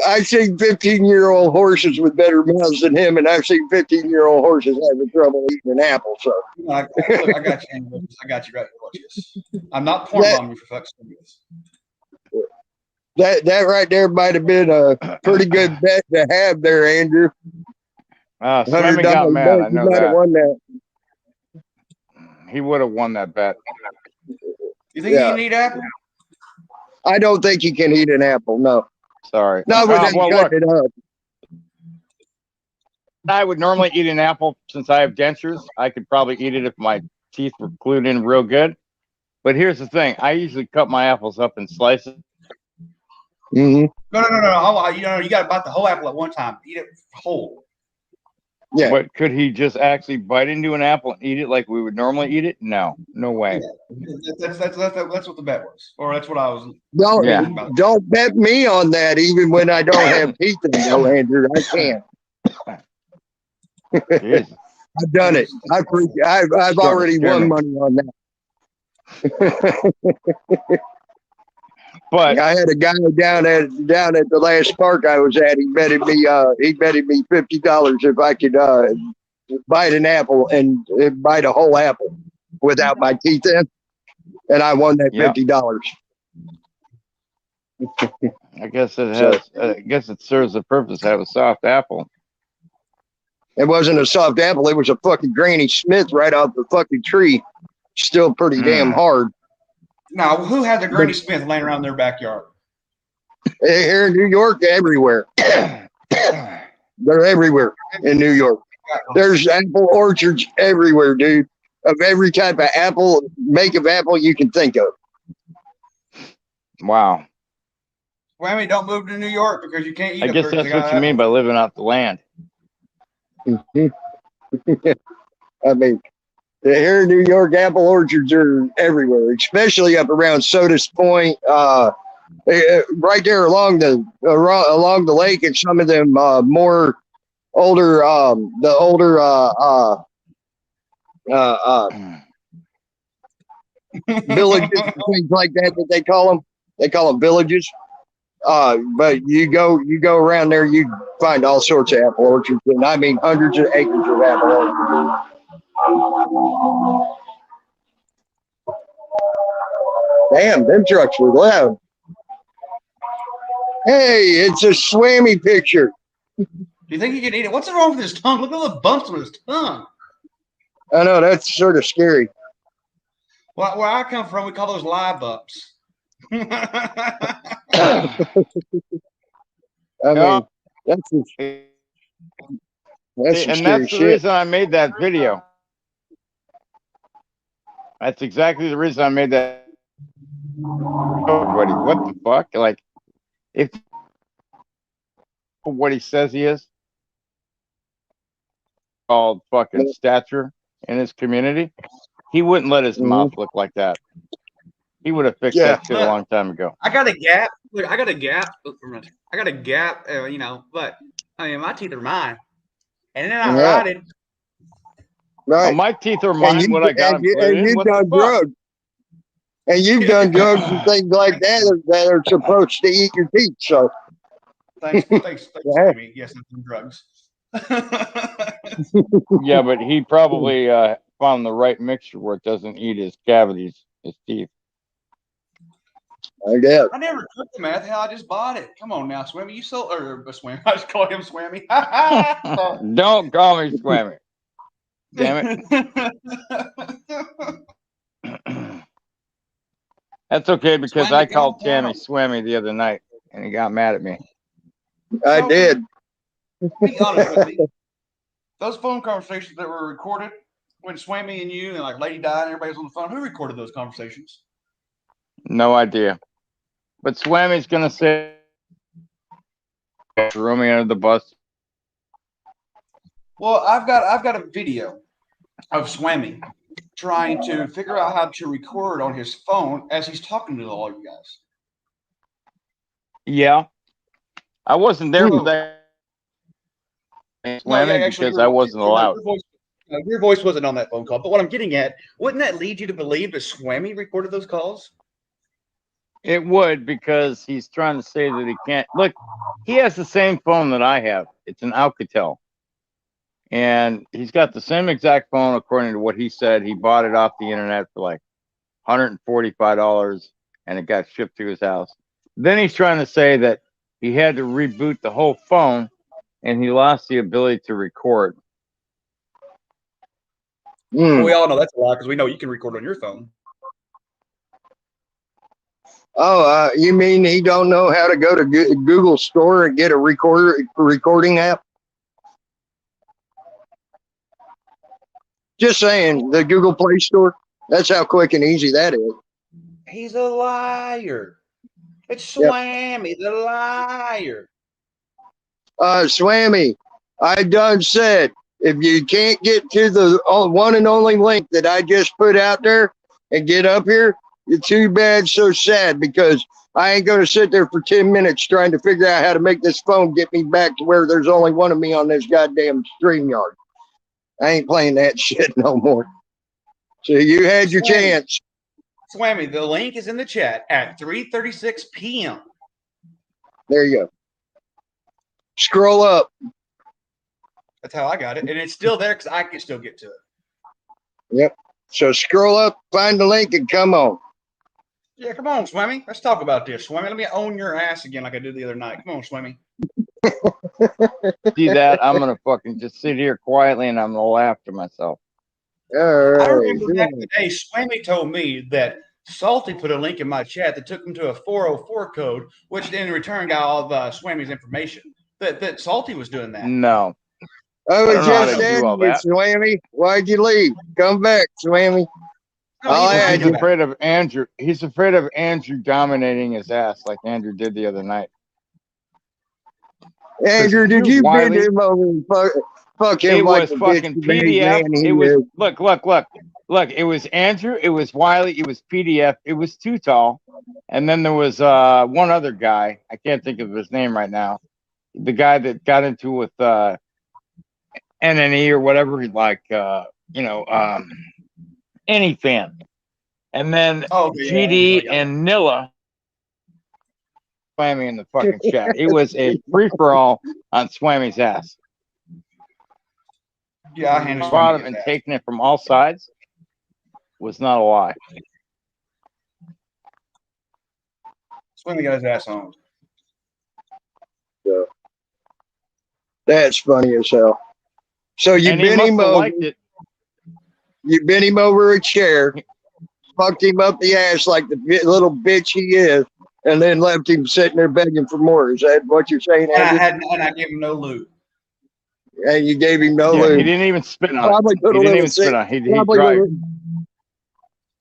I've seen 15-year-old horses with better mouths than him, and I've seen 15-year-old horses having trouble eating an apple. So I got you. I got you right. Watch this. I'm not porn bombing you for fuck's sake. That right there might have been a pretty good bet to have there, Andrew. Swammy got mad. I know that. Won that. He would have won that bet. You think he can eat apple? I don't think he can eat an apple. No. Sorry. Not with him cutting it up. I would normally eat an apple since I have dentures. I could probably eat it if my teeth were glued in real good. But here's the thing: I usually cut my apples up in slices. Mm-hmm. No. You got to bite the whole apple at one time. Eat it whole. Yeah. But could he just actually bite into an apple and eat it like we would normally eat it? No way. Yeah. That's what the bet was, or that's what I was. Don't bet me on that. Even when I don't have teeth in no, Andrew, I can't. I've done it. I've already won money on that. But I had a guy down at the last park I was at. He betted me $50 if I could bite an apple and bite a whole apple without my teeth in, and I won that $50. I guess it has. I guess it serves the purpose to have a soft apple. It wasn't a soft apple. It was a fucking Granny Smith right off the fucking tree. Still pretty damn hard. Now, who had the Granny Smith laying around their backyard? Here in New York, everywhere. They're everywhere in New York. There's apple orchards everywhere, dude. Of every type of apple, make of apple you can think of. Wow. Well, I mean, don't move to New York because you can't eat. I guess that's what you mean by living off the land. I mean, here in New York, apple orchards are everywhere, especially up around Sodas Point, right there along the lake, and some of them more older, the older villages and things like that they call them. They call them villages. But you go around there, you find all sorts of apple orchards, and I mean hundreds of acres of apple orchards. Damn, them trucks were loud. Hey, it's a Swammy picture. Do you think he can eat it? What's wrong with his tongue? Look at all the bumps on his tongue. I know, that's sort of scary. Well, where I come from, we call those live bumps. I mean, that's some and that's the reason I made that video. That's exactly the reason I made that. Everybody, what the fuck? Like, if what he says he is called fucking stature in his community, he wouldn't let his mouth look like that. He would have fixed Yeah. that shit a long time ago. I got a gap. Look, I got a gap. I got a gap. You know, but I mean, my teeth are mine, and then I Yeah. rotted. Right. Well, my teeth are mine. What I got them put in. you've What the done fuck? drugs. And you've done drugs and things like that are supposed to eat your teeth. So Thanks, Yeah. Amy. Yes, I'm doing drugs. Yeah, but he probably found the right mixture where it doesn't eat his cavities, his teeth. I guess. I never took the meth. Hell, I just bought it. Come on now, Swimmy. You sold or Swimmy? I just call him Swimmy. Don't call me Swimmy. Damn it. That's okay because Swimmy, I come called on Tammy down. Swimmy the other night and he got mad at me. I did. Be honest with me. Those phone conversations that were recorded when Swammy and you and like Lady Di and everybody was on the phone, who recorded those conversations? No idea. But Swammy's gonna say threw me under the bus. Well, I've got a video of Swammy trying to figure out how to record on his phone as he's talking to all you guys. Yeah. I wasn't there for that. Swammy actually, because I wasn't allowed. Your voice wasn't on that phone call. But what I'm getting at, wouldn't that lead you to believe that Swammy recorded those calls? It would because he's trying to say that he can't. Look, he has the same phone that I have. It's an Alcatel. And he's got the same exact phone according to what he said. He bought it off the internet for like $145 and it got shipped to his house. Then he's trying to say that he had to reboot the whole phone and he lost the ability to record. Well, we all know that's a lie because we know you can record on your phone. Oh, you mean he don't know how to go to Google Store and get a recording app? Just saying, the Google Play Store. That's how quick and easy that is. He's a liar. It's Yep. Swammy, the liar. Swammy, I done said, if you can't get to the one and only link that I just put out there and get up here, it's too bad, so sad, because I ain't going to sit there for 10 minutes trying to figure out how to make this phone get me back to where there's only one of me on this goddamn StreamYard. I ain't playing that shit no more. So you had your chance. Swammy, the link is in the chat at 3:36 p.m. There you go. Scroll up. That's how I got it. And it's still there because I can still get to it. Yep. So scroll up, find the link, and come on. Yeah, come on, Swammy. Let's talk about this, Swammy. Let me own your ass again like I did the other night. Come on, Swammy. See that? I'm going to fucking just sit here quietly and I'm going to laugh to myself. All right. I remember back in the day, Swammy told me that Salty put a link in my chat that took him to a 404 code, which in return got all of Swammy's information. That Salty was doing that. No. I was I don't know how just to do asking all you, that. Swammy. Why'd you leave? Come back, Swammy. No, he He's afraid of Andrew. He's afraid of Andrew dominating his ass like Andrew did the other night. Andrew, did you bend Wiley, him over and fuck him it like was a fucking bitch big PDF. man he It was is? look. It was Andrew. It was Wiley. It was PDF. It was Too Tall, and then there was one other guy. I can't think of his name right now. The guy that got into with NNE or whatever, like any fan, and then GD and Nilla. Swammy in the fucking chat. It was a free for all on Swammy's ass. Yeah, I handed Bottom and taking it from all sides was not a lie. Swammy got his ass on. So, that's funny as hell. So you bent him over. You bent him over a chair, fucked him up the ass like the little bitch he is, and then left him sitting there begging for more. Is that what you're saying, Andy? And I gave him no loot. And you gave him no lube. He didn't even spit on Probably it. He didn't even spit on it. He dried.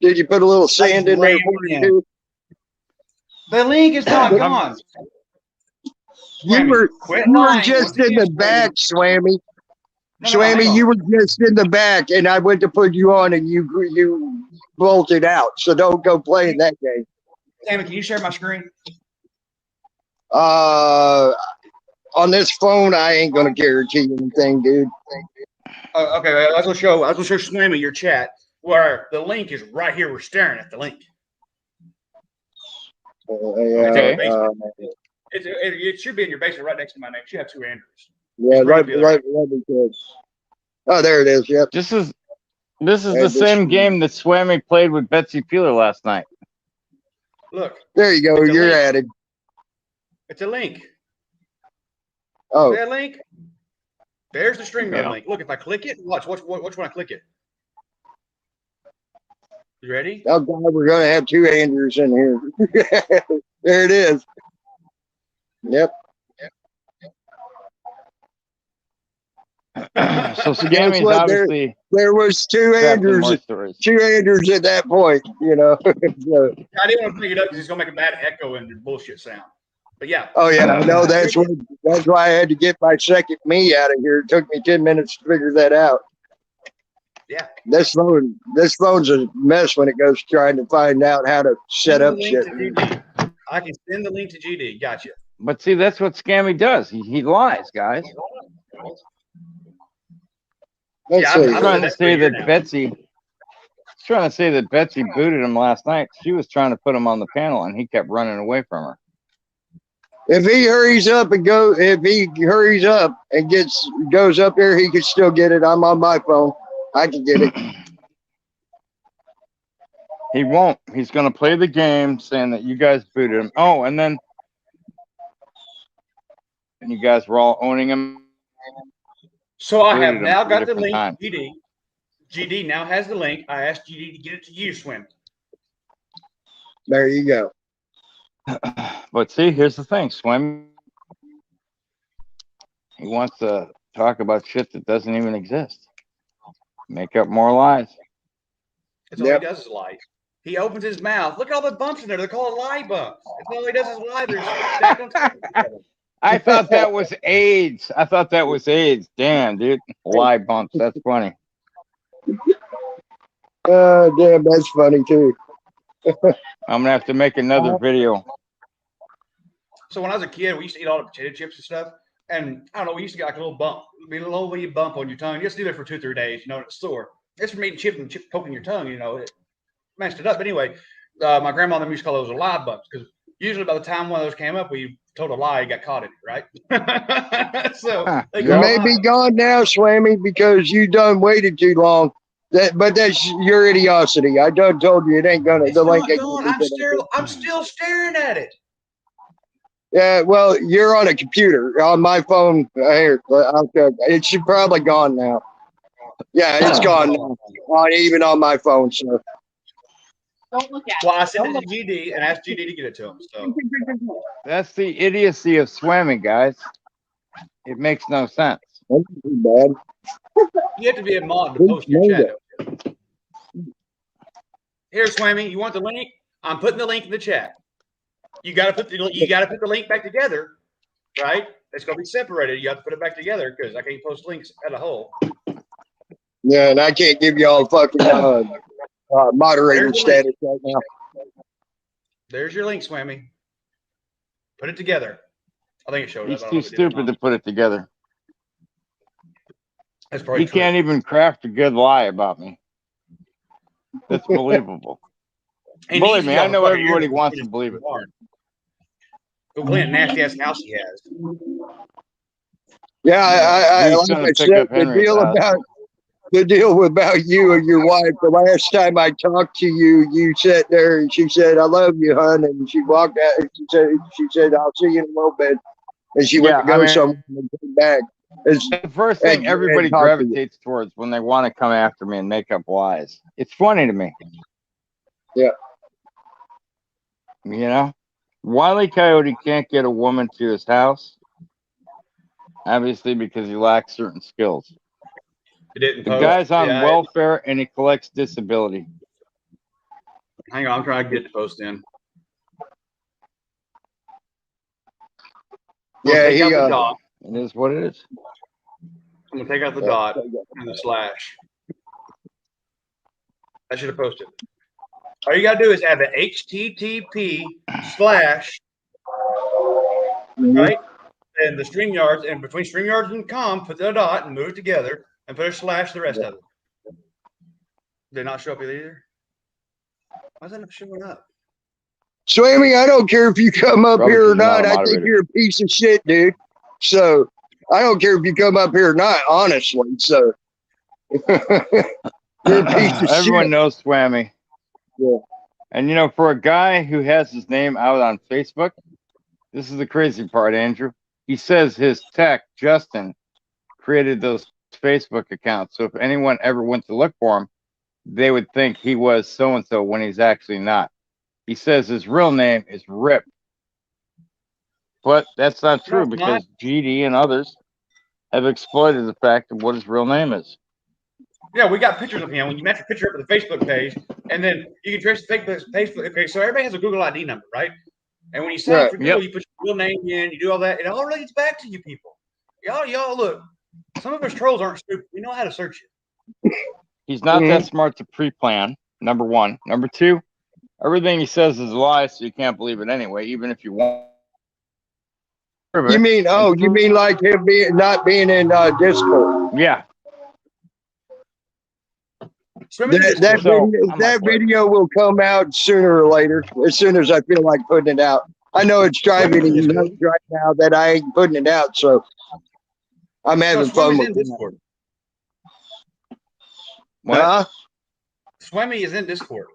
Did you put a little sand in there for it too? The link is not gone. You were just in the back, Swammy. Swammy, you were just in the back, and I went to put you on, and you bolted out. So don't go playing that game. Tammy, can you share my screen? On this phone, I ain't gonna guarantee you anything, dude. Okay, I was gonna show Swimmy your chat where the link is right here. We're staring at the link. Okay. It should be in your basement right next to my name. You have 2 Andrews. Yeah, let me check. Oh, there it is. Yep. This is the same game that Swammy played with Betsy Peeler last night. Look. There you go. You're added. It's a link. Oh. See that link? There's the StreamYard link. Look, if I click it, watch when I click it. You ready? Oh God, we're gonna have 2 Andrews in here. There it is. Yep. So Scammy's obviously there was 2 Andrews. 2 Andrews at that point, you know. So, I didn't want to pick it up because it's gonna make a bad echo and the bullshit sound. But yeah. Oh yeah, no, that's why I had to get my second me out of here. It took me 10 minutes to figure that out. Yeah. This phone's a mess when it goes trying to find out how to set up shit. I can send the link to GD. Gotcha. But see, that's what Scammy does. He lies, guys. I'm trying to say that Betsy booted him last night. She was trying to put him on the panel, and he kept running away from her. If he hurries up and goes up there, he can still get it. I'm on my phone. I can get it. He won't. He's going to play the game saying that you guys booted him. Oh, and then you guys were all owning him. So I have now got the link. GD now has the link. I asked GD to get it to you, Swim. There you go. But see, here's the thing, Swim. He wants to talk about shit that doesn't even exist. Make up more lies. That's all he does is lie. He opens his mouth. Look at all the bumps in there. They're called lie bumps. That's all he does is lie. They're stacked on top of each other. I thought that was AIDS. Damn, dude. Lie bumps. That's funny. Damn, that's funny too. I'm gonna have to make another video. So when I was a kid, we used to eat all the potato chips and stuff. And I don't know, we used to get like a little bump. I mean, a little wee bump on your tongue. You just do that for 2 or 3 days, you know, it's sore. It's from eating chips and chip poking your tongue, you know, it messed it up. But anyway, my grandmother used to call those a lie bumps because usually by the time one of those came up, we told a lie, got caught in it, right? So they may be gone now, Swammy, because you done waited too long. But that's your idiocy. I done told you it ain't gonna. It's not gone. I'm still staring at it. Yeah, well, you're on a computer. On my phone, here, it should probably gone now. Yeah, it's gone now. Even on my phone, so. Don't look at it. Well, I sent it to GD and asked GD to get it to him. So that's the idiocy of Swammy, guys. It makes no sense. That's too bad. You have to be a mod to post your chat. Here, Swammy, you want the link? I'm putting the link in the chat. You got to put the link back together, right? It's going to be separated. You have to put it back together because I can't post links at a hole. Yeah, and I can't give you all fucking moderator status right now. There's your link, Swammy. Put it together. I think it showed up. He's too stupid to put it together. That's probably true. Can't even craft a good lie about me. That's believable. Believe me, I know everybody wants to believe it. Go clean a nasty ass house he has. Yeah, I like I said, the deal about you and your wife. The last time I talked to you, you sat there and she said, "I love you, hon," and she walked out. And she said, "I'll see you in a little bit," and she went to go somewhere and came back. It's the first thing everybody gravitates towards when they want to come after me and make up lies. It's funny to me. Yeah. You know, Wile E. Coyote can't get a woman to his house, obviously because he lacks certain skills. The guy's on welfare and he collects disability. Hang on, I'm trying to get the post in. Yeah, it is what it is. I'm gonna take out the dot and the slash. I should have posted. All you gotta do is add the HTTP slash, right? And the StreamYards, and between StreamYards and com, put the dot and move it together and put a slash the rest of it. Did it not show up either? Why is that not showing up? Swammy, I don't care if you come up Probably here or 'cause you're not not. a I think moderator. you're a piece of shit, dude. So I don't care if you come up here or not, honestly. So you're a piece of Everyone shit. knows Swammy. Yeah. And you know, for a guy who has his name out on Facebook, this is the crazy part, Andrew. He says his tech, Justin, created those Facebook accounts. So if anyone ever went to look for him, they would think he was so and so when he's actually not. He says his real name is Rip. But that's not true because GD and others have exploited the fact of what his real name is. Yeah, we got pictures of him. When you match your picture up to the Facebook page, and then you can trace the Facebook. Okay, so everybody has a Google ID number, right? And when you sign up for Google, you put your real name in, you do all that. It all relates back to you people. Y'all look. Some of us trolls aren't stupid. We know how to search it. He's not that smart to pre-plan, number one. Number two, everything he says is a lie, so you can't believe it anyway, even if you want. You mean, you mean like him not being in Discord? Yeah. That video will come out sooner or later, as soon as I feel like putting it out. I know it's driving me nuts right now that I ain't putting it out, so I'm having fun with Discord. What? Huh? Swemmy is in Discord.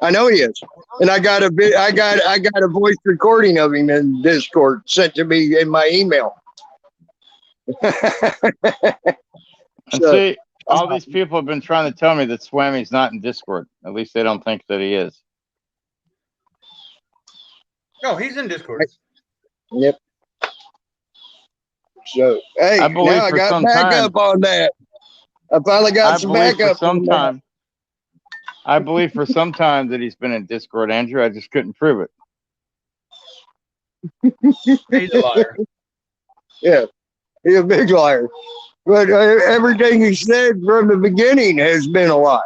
I know he is, and I got a voice recording of him in Discord sent to me in my email. And see, all these people have been trying to tell me that Swammy's not in Discord. At least they don't think that he is. No, he's in Discord. Yep. So, hey, now I got backup on that. I finally got some backup on that. I believe for some time that he's been in Discord, Andrew. I just couldn't prove it. He's a liar. Yeah, he's a big liar. But everything he said from the beginning has been a lie.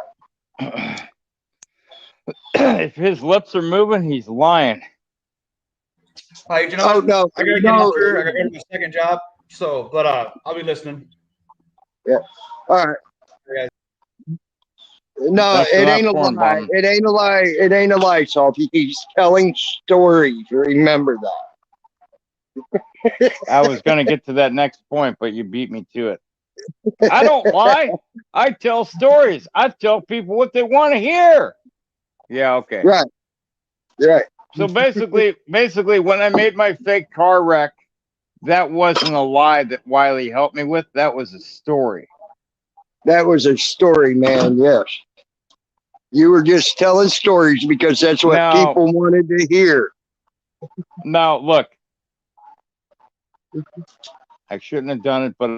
If his lips are moving, he's lying. Hey, you know what? I gotta get off here. I gotta go to my second job. So, but I'll be listening. Yeah. All right. No, it ain't a lie. It ain't a lie. It ain't a lie, Salty. He's telling stories. Remember that. I was going to get to that next point, but you beat me to it. I don't lie. I tell stories. I tell people what they want to hear. Yeah, okay. Right. Right. So basically, when I made my fake car wreck, that wasn't a lie that Wiley helped me with. That was a story. That was a story, man. Yes. You were just telling stories because that's what people wanted to hear. Now, look. I shouldn't have done it, but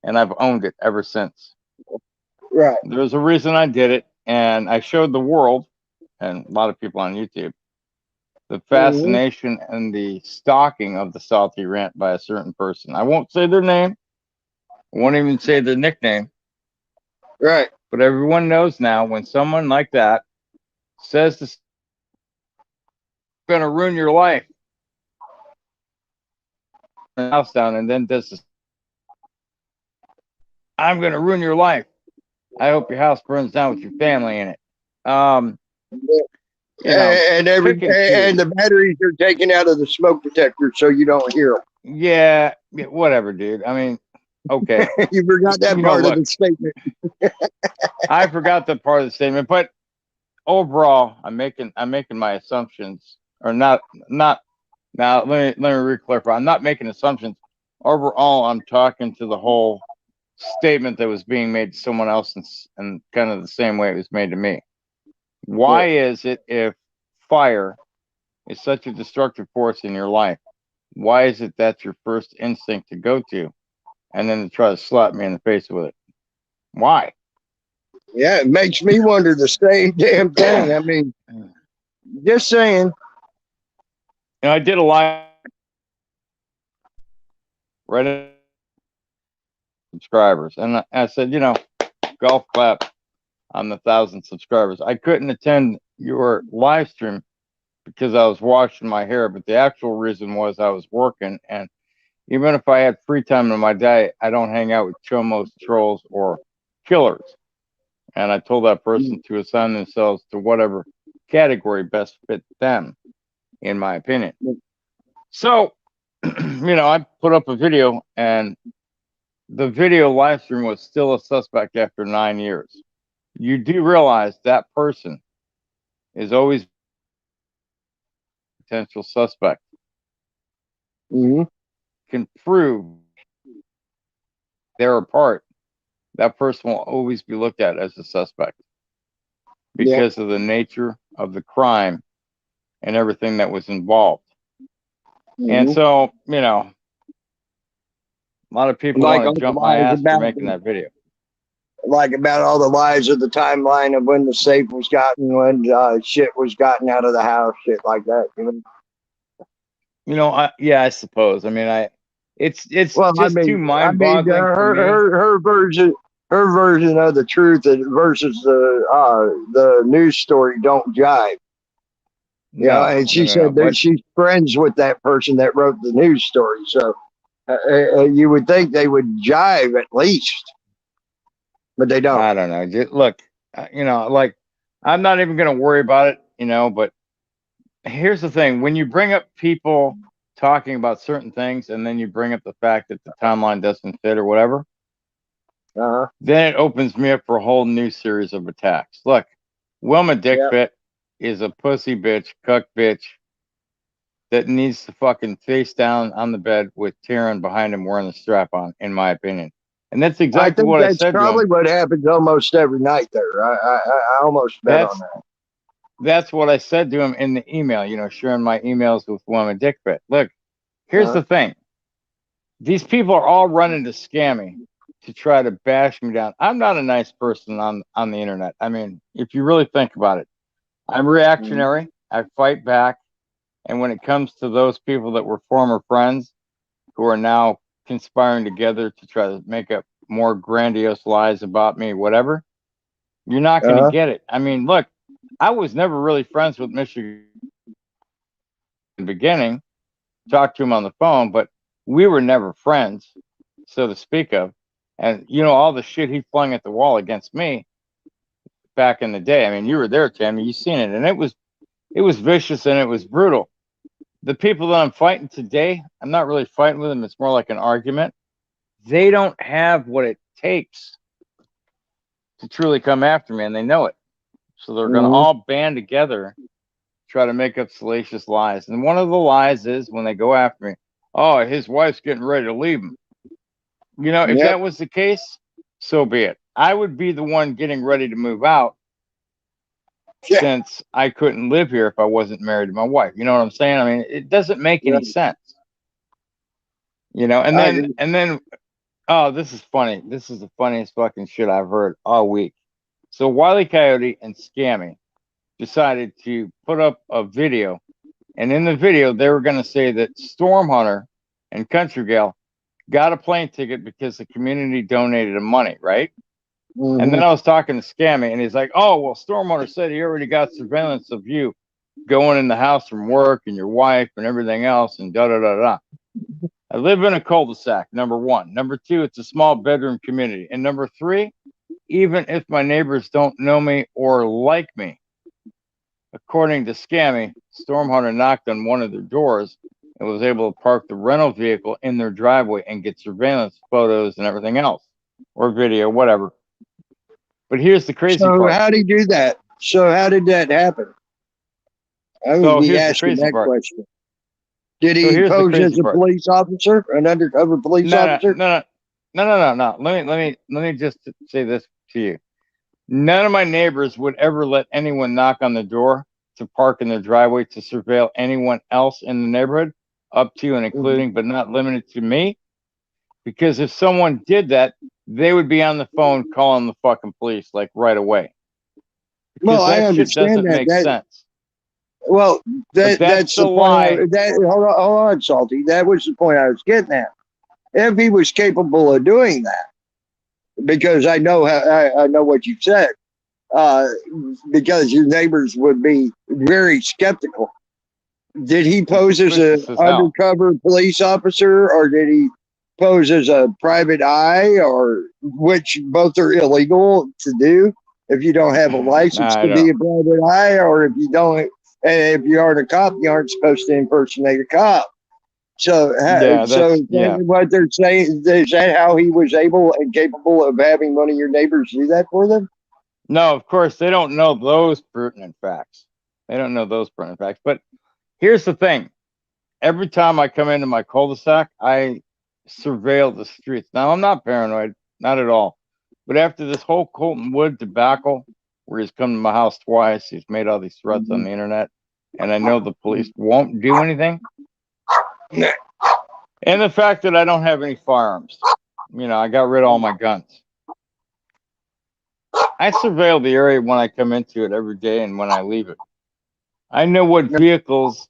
and I've owned it ever since. Right. There's a reason I did it, and I showed the world and a lot of people on YouTube the fascination and the stalking of the Salty Rant by a certain person. I won't say their name. I won't even say their nickname. Right. But everyone knows now when someone like that says this is going to ruin your life, house down, and then does this, I'm going to ruin your life. I hope your house burns down with your family in it. And the batteries are taken out of the smoke detector so you don't hear them. Yeah, whatever, dude. I mean, okay. You forgot that part of the statement. I forgot that part of the statement, but overall, I'm making my assumptions, or not. Now, let me re-clarify. I'm not making assumptions. Overall, I'm talking to the whole statement that was being made to someone else and kind of the same way it was made to me. Why is it, if fire is such a destructive force in your life, why is it that's your first instinct to go to, and then to try to slap me in the face with it? Why? Yeah, it makes me wonder the same damn thing. I mean, just saying. And I did a live right subscribers, and I said, golf clap. on the 1,000 subscribers. I couldn't attend your live stream because I was washing my hair, but the actual reason was I was working, and even if I had free time in my day, I don't hang out with chomos, trolls, or killers. And I told that person to assign themselves to whatever category best fit them, in my opinion. So, I put up a video, and the video live stream was still a suspect after 9 years. You do realize that person is always a potential suspect. Can prove they're a part, that person will always be looked at as a suspect because of the nature of the crime and everything that was involved. And so, a lot of people Like want to jump my ass for making that video. Like about all the lies of the timeline of when the safe was gotten, when shit was gotten out of the house, shit like that. I suppose. I mean, it's just too mind-boggling for me. Her version of the truth versus the news story don't jive. And she said that she's friends with that person that wrote the news story, so you would think they would jive at least, but they don't. I don't know. Look, I'm not even going to worry about it, but here's the thing. When you bring up people talking about certain things and then you bring up the fact that the timeline doesn't fit or whatever, then it opens me up for a whole new series of attacks. Look, Wilma Dickfit is a pussy bitch, cuck bitch that needs to fucking face down on the bed with Taryn behind him wearing the strap on, in my opinion. And that's exactly what I said to him. That's probably what happens almost every night there. I almost bet on that. That's what I said to him in the email, sharing my emails with Wilma Dickfit. Look, here's the thing. These people are all running to scam me to try to bash me down. I'm not a nice person on the internet. I mean, if you really think about it, I'm reactionary. I fight back. And when it comes to those people that were former friends who are now conspiring together to try to make up more grandiose lies about me, whatever, you're not going to get it. I mean, look, I was never really friends with Michigan in the beginning. Talked to him on the phone, but we were never friends, so to speak of. And, all the shit he flung at the wall against me back in the day. I mean, you were there, Tammy. You seen it. And it was vicious and it was brutal. The people that I'm fighting today, I'm not really fighting with them. It's more like an argument. They don't have what it takes to truly come after me, and they know it. So they're going to all band together, try to make up salacious lies. And one of the lies is when they go after me, oh, his wife's getting ready to leave him. If that was the case, so be it. I would be the one getting ready to move out since I couldn't live here if I wasn't married to my wife. You know what I'm saying? I mean, it doesn't make any sense. And then, oh, this is funny. This is the funniest fucking shit I've heard all week. So Wile E. Coyote and Scammy decided to put up a video, and in the video they were going to say that Storm Hunter and Country Gal got a plane ticket because the community donated him money, right? And then I was talking to Scammy, and he's like, oh, well, Storm Hunter said he already got surveillance of you going in the house from work and your wife and everything else, and da-da-da-da. I live in a cul-de-sac, number one. Number two, it's a small bedroom community. And number three, even if my neighbors don't know me or like me, according to Scammy, Storm Hunter knocked on one of their doors and was able to park the rental vehicle in their driveway and get surveillance photos and everything else, or video, whatever. But here's the crazy part. So how did he do that? So how did that happen? I would be asking that question. Did he pose as a police officer, an undercover police officer? No. Let me just say this to you. None of my neighbors would ever let anyone knock on the door to park in their driveway to surveil anyone else in the neighborhood, up to and including, but not limited to me. Because if someone did that, they would be on the phone calling the fucking police like right away. Because I understand doesn't make sense. Well, that's the lie. Point. Hold on, Salty. That was the point I was getting at. If he was capable of doing that, because I know what you said, uh, because your neighbors would be very skeptical. Did he pose as an Suspicious as hell. undercover police officer, or did he pose as a private eye, or which both are illegal to do if you don't have a license to be a private eye, or if you don't, if you aren't a cop, you aren't supposed to impersonate a cop. So, what they're saying is that how he was able and capable of having one of your neighbors do that for them? No, of course they don't know those pertinent facts. They don't know those pertinent facts. But here's the thing: every time I come into my cul-de-sac, I surveil the streets. Now I'm not paranoid, not at all. But after this whole Colton Wood debacle, where he's come to my house twice, he's made all these threats on the internet, and I know the police won't do anything. And the fact that I don't have any firearms, I got rid of all my guns. I surveil the area when I come into it every day and when I leave it. I know what vehicles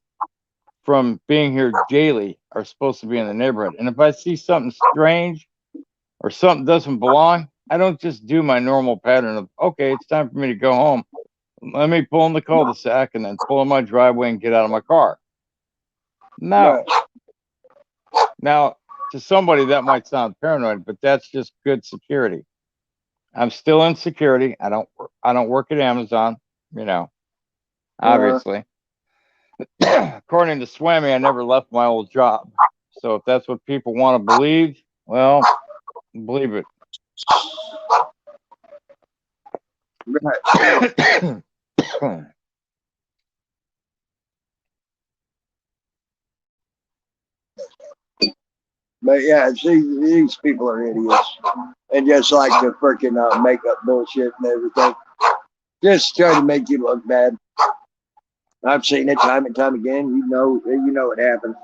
from being here daily are supposed to be in the neighborhood. And if I see something strange or something doesn't belong, I don't just do my normal pattern of, okay, it's time for me to go home. Let me pull in the cul-de-sac and then pull in my driveway and get out of my car. No. Now, to somebody that might sound paranoid, but that's just good security. I'm still in security. I don't work at Amazon, obviously. According to Swammy, I never left my old job. So if that's what people want to believe, well, believe it. But yeah, see, these people are idiots and just like to freaking make up bullshit and everything. Just try to make you look bad. I've seen it time and time again. You know it happens.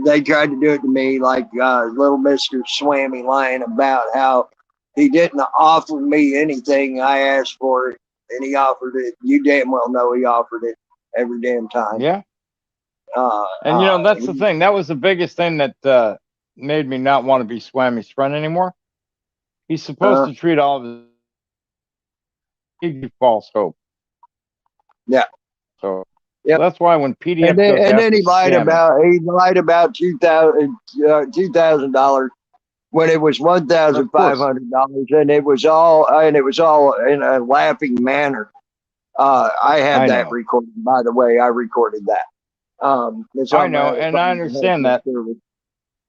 They tried to do it to me, like little Mr. Swammy lying about how he didn't offer me anything. I asked for it, and he offered it. You damn well know he offered it every damn time. Yeah. And that's the thing. That was the biggest thing that made me not want to be Swammy's friend anymore. He's supposed to treat all of his give you false hope. Yeah. So that's why when PDF and then he lied about $2,000 when it was $1,500, and it was all in a laughing manner. I had that recorded, by the way. I recorded that. I know, and I understand that.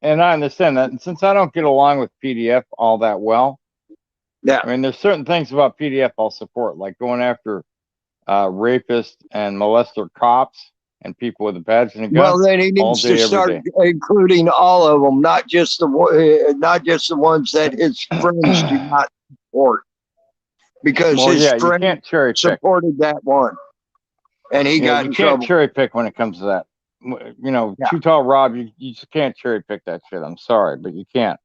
And I understand that. And since I don't get along with PDF all that well, I mean, there's certain things about PDF I'll support, like going after rapists and molester cops and people with a badge and a gun. Well, then he needs to start including all of them, not just the ones that his friends do not support, because his friend supported that one, and he got in trouble. You can't cherry pick when it comes to that. Too Tall Rob, you just can't cherry pick that shit. I'm sorry, but you can't.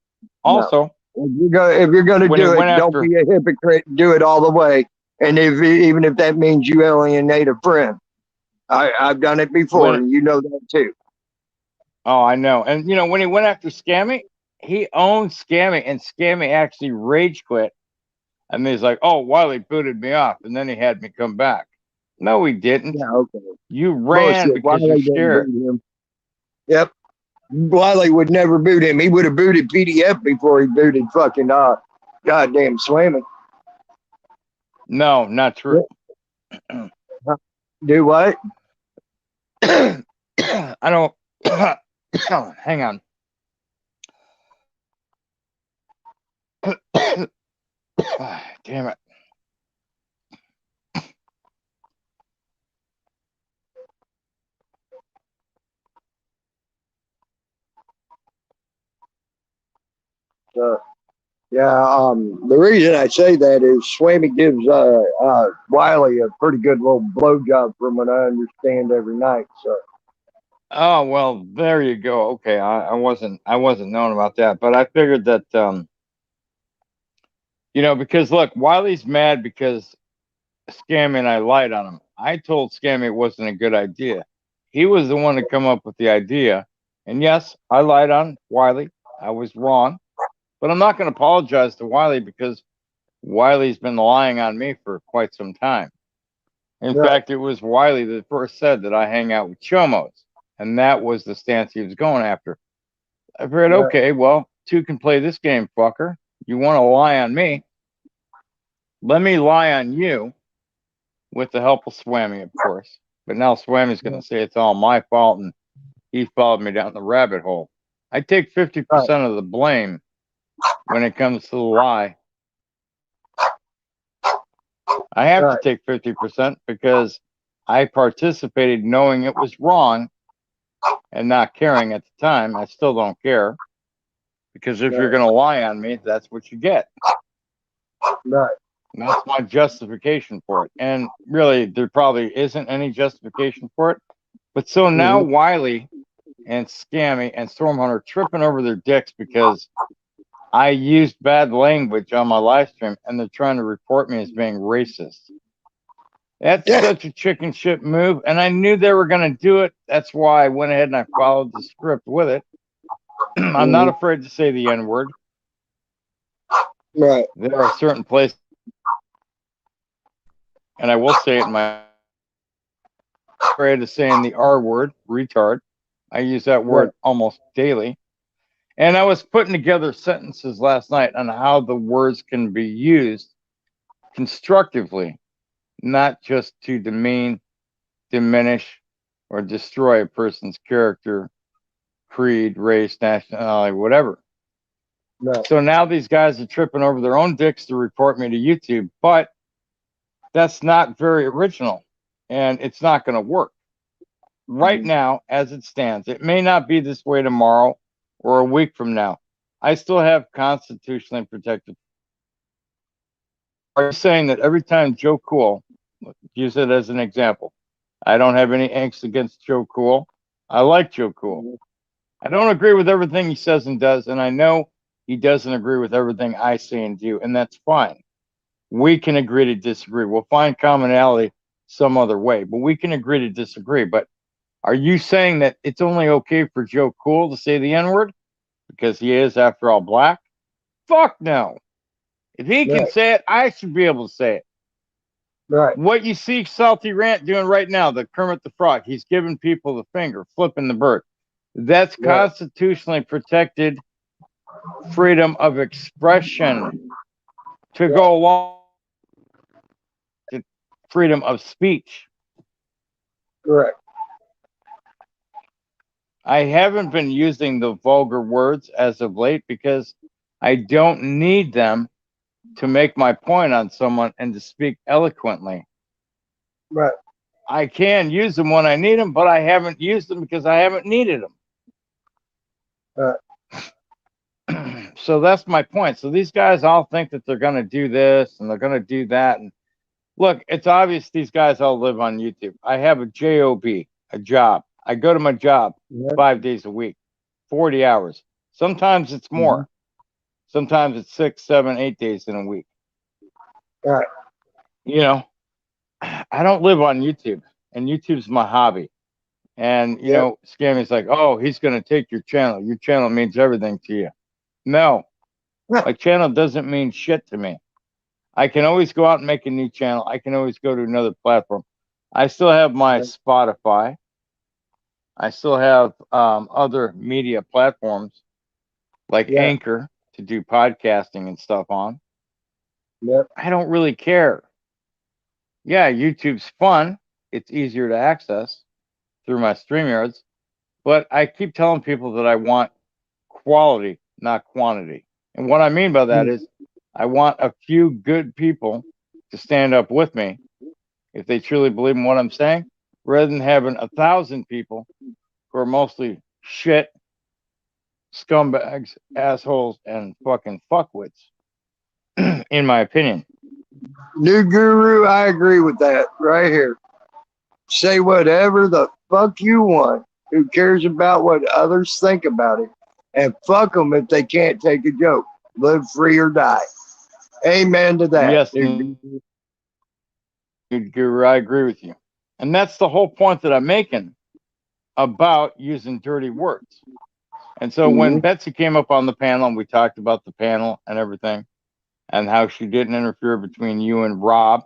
Also, if you're going to do it, don't be a hypocrite. Do it all the way. And even if that means you alienate a friend, I've done it before, and you know that too. Oh, I know. And when he went after Scammy, he owned Scammy, and Scammy actually rage quit. And he's like, "Oh, Wiley booted me off, and then he had me come back." No, he didn't. Yeah, okay. You ran because you're scared. Yep. Wiley would never boot him. He would have booted PDF before he booted fucking goddamn Swammy. No, not true. Do what? I don't. Hang on. Damn it. The reason I say that is Swammy gives Wiley a pretty good little blowjob from what I understand every night. So. Oh well, there you go. Okay, I wasn't knowing about that, but I figured that because look, Wiley's mad because Scammy and I lied on him. I told Scammy it wasn't a good idea. He was the one to come up with the idea, and yes, I lied on Wiley. I was wrong. But I'm not going to apologize to Wiley because Wiley's been lying on me for quite some time. In fact, it was Wiley that first said that I hang out with chomos, and that was the stance he was going after. I figured, okay, well, two can play this game, fucker. You want to lie on me? Let me lie on you with the help of Swammy, of course. But now Swammy's going to say it's all my fault, and he followed me down the rabbit hole. I take 50% of the blame when it comes to the lie. I have to take 50% because I participated knowing it was wrong and not caring at the time. I still don't care because if you're going to lie on me, that's what you get. Right. And that's my justification for it. And really, there probably isn't any justification for it. But so now Wiley and Scammy and Stormhunter tripping over their dicks because I used bad language on my live stream and they're trying to report me as being racist. That's such a chicken shit move. And I knew they were going to do it. That's why I went ahead and I followed the script with it. I'm not afraid to say the N-word. Right. There are certain places, and I will say it in my afraid of saying the R word, retard. I use that word almost daily. And I was putting together sentences last night on how the words can be used constructively, not just to demean, diminish, or destroy a person's character, creed, race, nationality, whatever. No. So now these guys are tripping over their own dicks to report me to YouTube, but that's not very original, and it's not going to work. Right now, as it stands, it may not be this way tomorrow or a week from now. I still have constitutionally protected. Are you saying that every time Joe Cool, use it as an example, I don't have any angst against Joe Cool. I like Joe Cool. I don't agree with everything he says and does, and I know he doesn't agree with everything I say and do, and that's fine. We can agree to disagree. We'll find commonality some other way, but we can agree to disagree. But are you saying that it's only okay for Joe Cool to say the N-word because he is, after all, black? Fuck no. If he can say it, I should be able to say it. Right. What you see Salty Rant doing right now, the Kermit the Frog, he's giving people the finger, flipping the bird. That's constitutionally protected freedom of expression to go along with freedom of speech. Correct. I haven't been using the vulgar words as of late because I don't need them to make my point on someone and to speak eloquently. Right. I can use them when I need them, but I haven't used them because I haven't needed them. So that's my point. So these guys all think that they're going to do this and they're going to do that. And look, it's obvious these guys all live on YouTube. I have a job, a job. I go to my job 5 days a week, 40 hours. Sometimes it's more. Sometimes it's 6, 7, 8 days in a week. Right. You know, I don't live on YouTube, and YouTube's my hobby. And, you know, Scammy's like, oh, he's going to take your channel. Your channel means everything to you. No, my channel doesn't mean shit to me. I can always go out and make a new channel. I can always go to another platform. I still have my Spotify. I still have other media platforms like Anchor to do podcasting and stuff on. I don't really care. Yeah, YouTube's fun. It's easier to access through my StreamYards. But I keep telling people that I want quality, not quantity. And what I mean by that is I want a few good people to stand up with me if they truly believe in what I'm saying, rather than having 1,000 people who are mostly shit, scumbags, assholes, and fucking fuckwits, in my opinion. New Guru, I agree with that right here. Say whatever the fuck you want. Who cares about what others think about it? And fuck them if they can't take a joke. Live free or die. Amen to that. Yes, New Guru, I agree with you. And that's the whole point that I'm making about using dirty words. And so when Betsy came up on the panel and we talked about the panel and everything, and how she didn't interfere between you and Rob.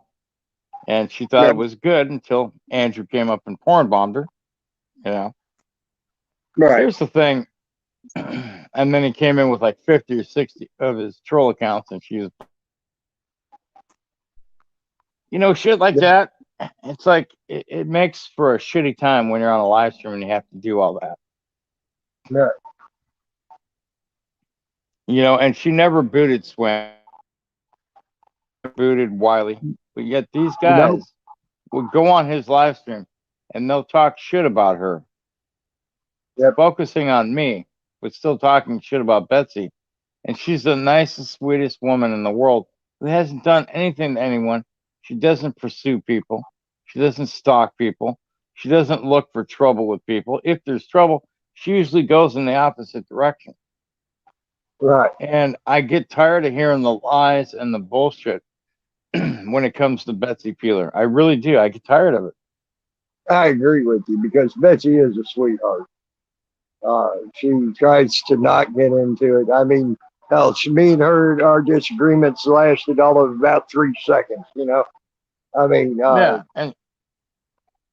And she thought it was good until Andrew came up and porn bombed her. You know. Right. Here's the thing. And then he came in with like 50 or 60 of his troll accounts, and she was, shit like that. It's like it makes for a shitty time when you're on a live stream and you have to do all that. Right. And she never booted Swim, booted Wiley, but yet these guys would go on his live stream and they'll talk shit about her, focusing on me, but still talking shit about Betsy. And she's the nicest, sweetest woman in the world who hasn't done anything to anyone. She doesn't pursue people. She doesn't stalk people. She doesn't look for trouble with people. If there's trouble, she usually goes in the opposite direction. Right. And I get tired of hearing the lies and the bullshit when it comes to Betsy Peeler. I really do. I get tired of it. I agree with you because Betsy is a sweetheart. She tries to not get into it. I mean, hell, me and her, our disagreements lasted all of about 3 seconds, I mean, and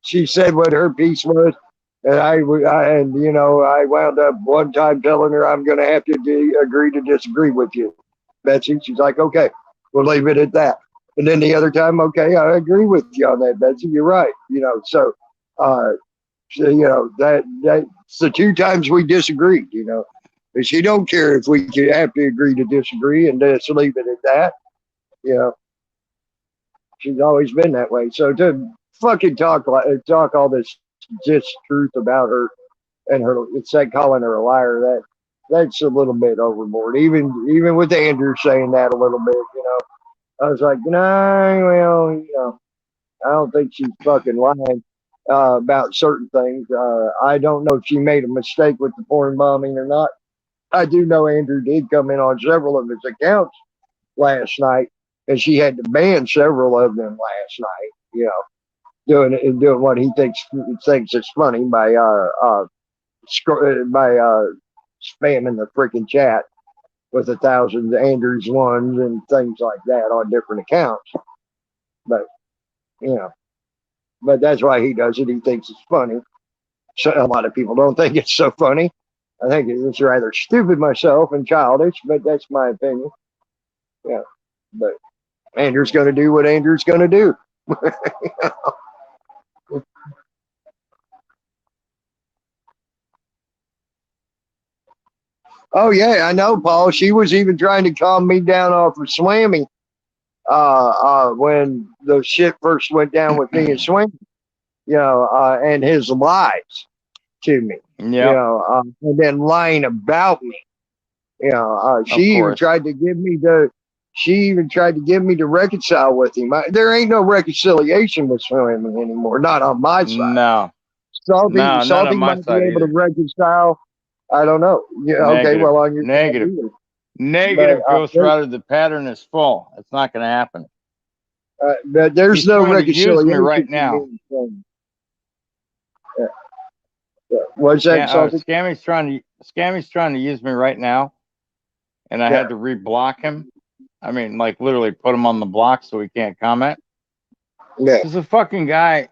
she said what her piece was, and I wound up one time telling her I'm going to have to agree to disagree with you, Betsy. She's like, okay, we'll leave it at that. And then the other time, okay, I agree with you on that, Betsy. You're right. That's the 2 times we disagreed. But she don't care if we have to agree to disagree and just leave it at that. She's always been that way. So to fucking talk all this truth about her and her, it's like calling her a liar. That's a little bit overboard. Even with Andrew saying that a little bit, I was like, no, I don't think she's fucking lying about certain things. I don't know if she made a mistake with the porn bombing or not. I do know Andrew did come in on several of his accounts last night, and she had to ban several of them last night. Doing what he thinks is funny by spamming the freaking chat with 1,000 Andrews ones and things like that on different accounts. But that's why he does it. He thinks it's funny. So a lot of people don't think it's so funny. I think it's rather stupid myself and childish, but that's my opinion. Yeah. But Andrew's going to do what Andrew's going to do. Oh yeah, I know, Paul. She was even trying to calm me down off of Swammy when the shit first went down with me and Swammy, and his lies to me, and then lying about me. She even tried to give me to reconcile with him. There ain't no reconciliation with Swammy anymore, not on my side. No. Salty not on my might side be able either. to reconcile. I don't know. Okay, well, on your negative, Ghost Rider. The pattern is full. It's not going to happen. But there's no reconciliation me right now. What's that? Scammy's trying to use me right now, and I had to reblock him. I mean, like literally put him on the block so he can't comment. Yeah, he's a fucking guy.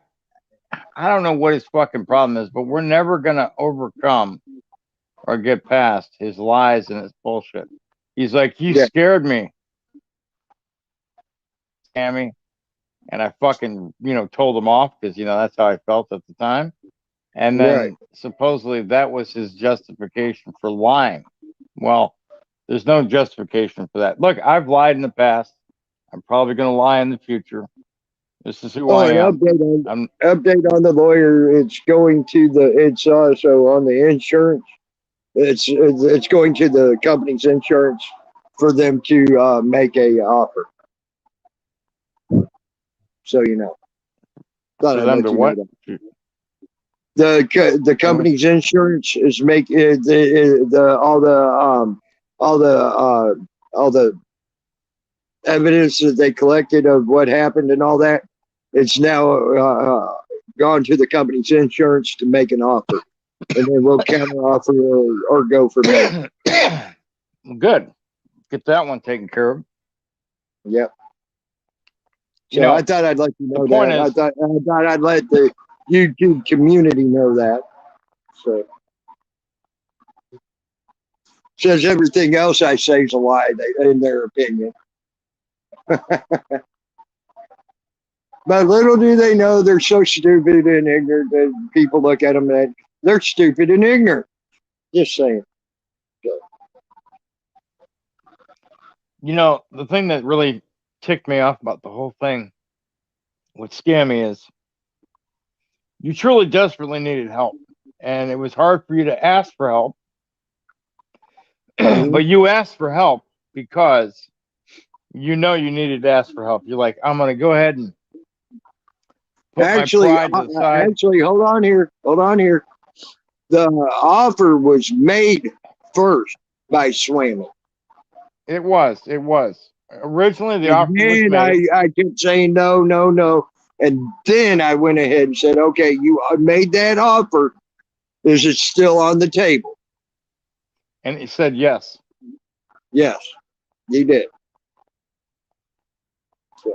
I don't know what his fucking problem is, but we're never gonna overcome or get past his lies and his bullshit. He's like, you scared me, Scammy. And I fucking, told him off because, that's how I felt at the time. And then supposedly that was his justification for lying. Well, there's no justification for that. Look, I've lied in the past. I'm probably going to lie in the future. This is who I am. Update on the lawyer. It's going to it's also on the insurance. It's going to the company's insurance for them to make a offer. So For them to what? The company's insurance is making all the evidence that they collected of what happened and all that. It's now gone to the company's insurance to make an offer, and then we'll counter offer or go from there. Good. Get that one taken care of. Yep. You So know, I thought I'd let you know the point that. is- I thought I'd let the YouTube community know that. So says everything else I say is a lie, in their opinion. But little do they know they're so stupid and ignorant that people look at them and they're stupid and ignorant. Just saying. You know, the thing that really ticked me off about the whole thing, what scared me is you truly desperately needed help. And it was hard for you to ask for help. But you asked for help because you know you needed to ask for help. You're like, I'm going to go ahead and put Actually, my pride to the side. hold on here. The offer was made first by Swami. It was. Originally, the offer was And made. I kept saying no. And then I went ahead and said, okay, you made that offer. Is it still on the table? And he said yes. Yes, you did. So,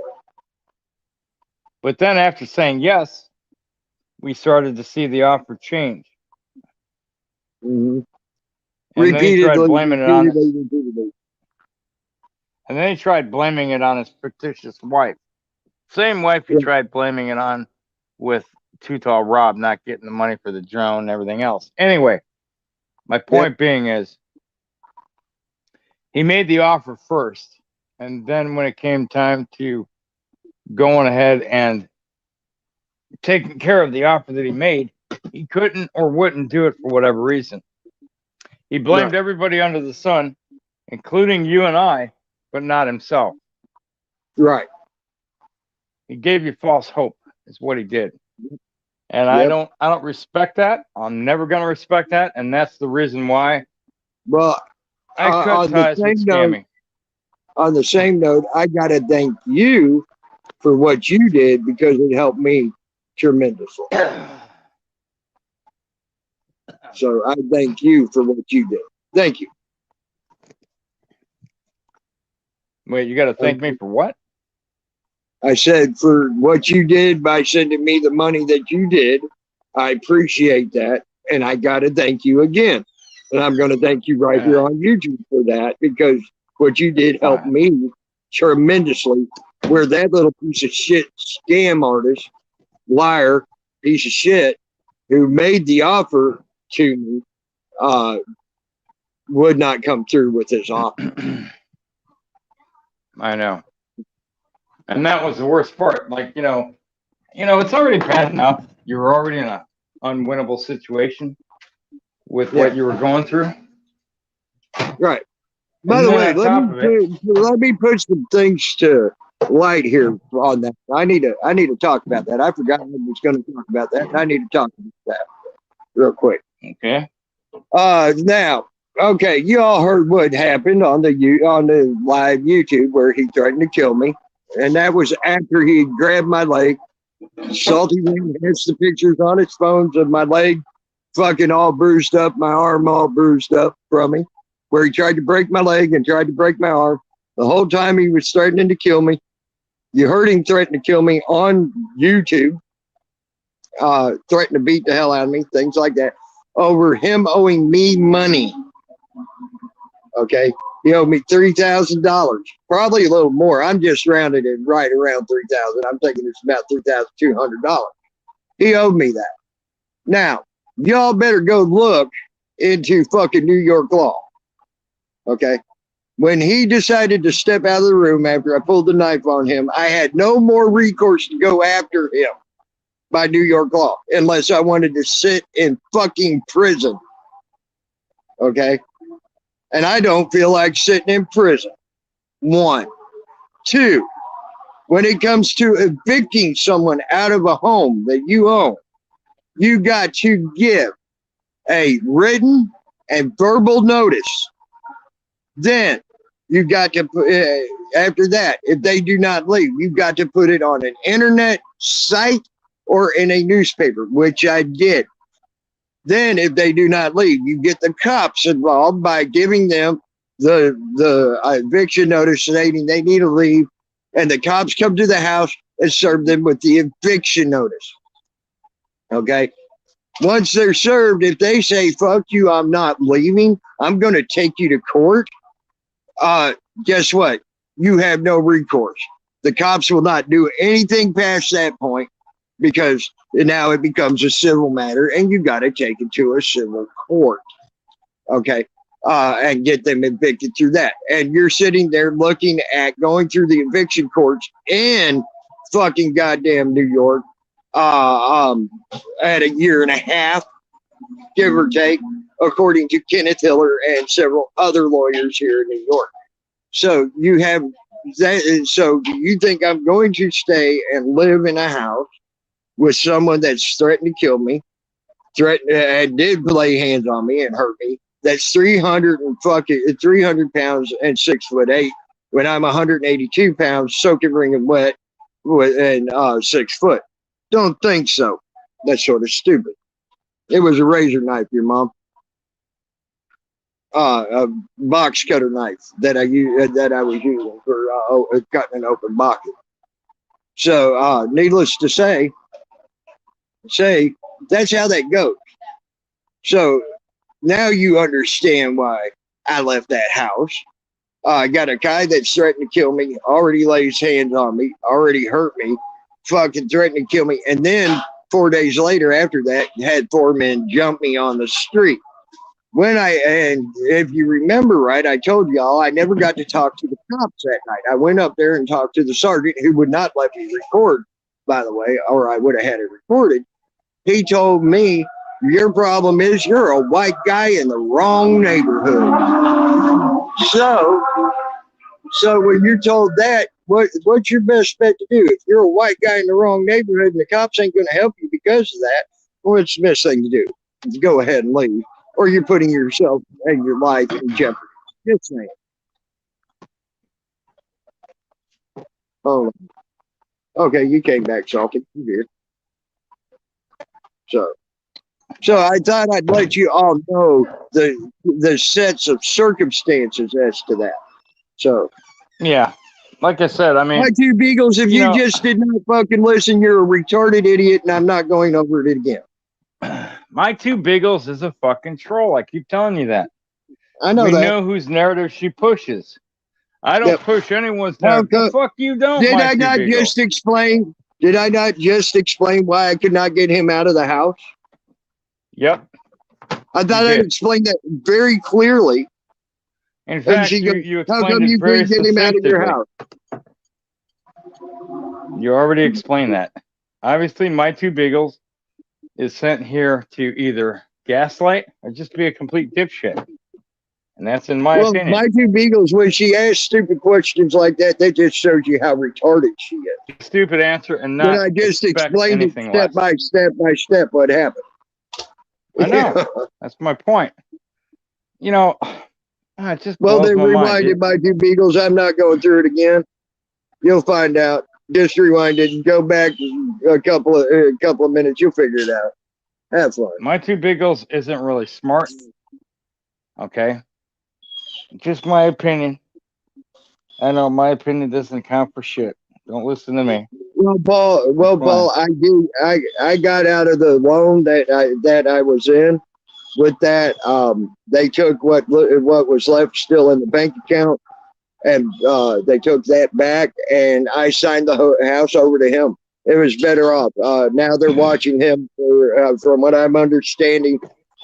But then after saying yes, we started to see the offer change. And then he tried blaming it on repeatedly. And then he tried blaming it on his fictitious wife. Same wife he tried blaming it on with Too Tall Rob not getting the money for the drone and everything else. Anyway, my point being is he made the offer first. And then when it came time to going ahead and taking care of the offer that he made, he couldn't or wouldn't do it for whatever reason. He blamed everybody under the sun, including you and I, but not himself. Right. He gave you false hope, is what he did. And I don't respect that. I'm never going to respect that. And that's the reason why Well, I cut ties with Scammy. On the same note, I got to thank you for what you did because it helped me tremendously. So I thank you for what you did. Thank you. Wait, you got to thank me for what? I said for what you did by sending me the money that you did. I appreciate that. And I got to thank you again. And I'm going to thank you right here on YouTube for that because what you did helped me tremendously. Where that little piece of shit scam artist, liar, piece of shit who made the offer to me would not come through with his offer. I know. And that was the worst part. Like, you know, it's already bad enough. You were already in an unwinnable situation with what you were going through. Right. By the way, let me put some things to light here on that. I need to talk about that. I forgot I was going to talk about that. And I need to talk about that real quick. Okay. Now, okay, you all heard what happened on the live YouTube where he threatened to kill me, and that was after he grabbed my leg. Salty Man has the pictures on his phones of my leg, fucking all bruised up, my arm all bruised up from me, where he tried to break my leg and tried to break my arm. The whole time he was threatening to kill me. You heard him threaten to kill me on YouTube, threaten to beat the hell out of me, things like that, over him owing me money. Okay, he owed me $3,000, probably a little more. I'm just rounding it right around 3,000. I'm thinking it's about $3,200. He owed me that. Now, y'all better go look into fucking New York law. Okay. When he decided to step out of the room after I pulled the knife on him, I had no more recourse to go after him by New York law unless I wanted to sit in fucking prison. Okay. And I don't feel like sitting in prison. 1. 2, when it comes to evicting someone out of a home that you own, you got to give a written and verbal notice. Then you got to put, after that, if they do not leave, you've got to put it on an internet site or in a newspaper, which I did. Then if they do not leave, you get the cops involved by giving them the eviction notice stating they need to leave And the cops come to the house and serve them with the eviction notice. Okay. Once they're served, if they say, fuck you, I'm not leaving, I'm going to take you to court, guess what? You have no recourse. The cops will not do anything past that point because now it becomes a civil matter and you got to take it to a civil court. Okay. And get them evicted through that. And you're sitting there looking at going through the eviction courts in fucking goddamn New York at a year and a half, give or take, according to Kenneth Hiller and several other lawyers here in New York. So you have that. So do you think I'm going to stay and live in a house with someone that's threatened to kill me, threatened and did lay hands on me and hurt me? That's 300 pounds and 6'8", when I'm 182 pounds, soaking wringing wet, and 6 foot. Don't think so. That's sort of stupid. It was a razor knife, your mom. A box cutter knife that I was using for cutting an open box. So, needless to say, that's how that goes. So now you understand why I left that house. I got a guy that's threatened to kill me, already lays hands on me, already hurt me, fucking threatened to kill me. And then 4 days later after that, had 4 men jump me on the street. And if you remember right, I told y'all I never got to talk to the cops that night. I went up there and talked to the sergeant, who would not let me record, by the way, or I would have had it recorded. He told me, your problem is you're a white guy in the wrong neighborhood. So when you're told that, what's your best bet to do? If you're a white guy in the wrong neighborhood and the cops ain't going to help you because of that, what's the best thing to do? Go ahead and leave. Or you're putting yourself and your life in jeopardy. Just saying. Oh, okay, you came back, Salty. You did. So I thought I'd let you all know the sets of circumstances as to that. So Yeah, like I said, I mean, my 2 beagles, if you just did not fucking listen, you're a retarded idiot, and I'm not going over it again. My 2 beagles is a fucking troll. I keep telling you that. I know we that. know whose narrative she pushes. I don't push anyone's narrative. The fuck you don't. Did I not just explain? Did I not just explain why I could not get him out of the house? Yep. I thought I explained that very clearly. In fact, you explained how come you couldn't get him out of your house? You already explained that. Obviously, my 2 beagles is sent here to either gaslight or just be a complete dipshit. And that's in my opinion. My 2 beagles, when she asks stupid questions like that just shows you how retarded she is. Stupid answer and not. When I just explained it step by step what happened. I know. That's my point. You know, it just well, then reminded my 2 beagles. I'm not going through it again. You'll find out. Just rewind it and go back a couple of minutes. You'll figure it out. Have fun. My 2 beagles isn't really smart. Okay. Just my opinion. I know my opinion doesn't count for shit. Don't listen to me. Well, Paul, I got out of the loan that I was in. With that, they took what was left still in the bank account, and they took that back, and I signed the house over to him. It was better off. Now they're watching him from what I'm understanding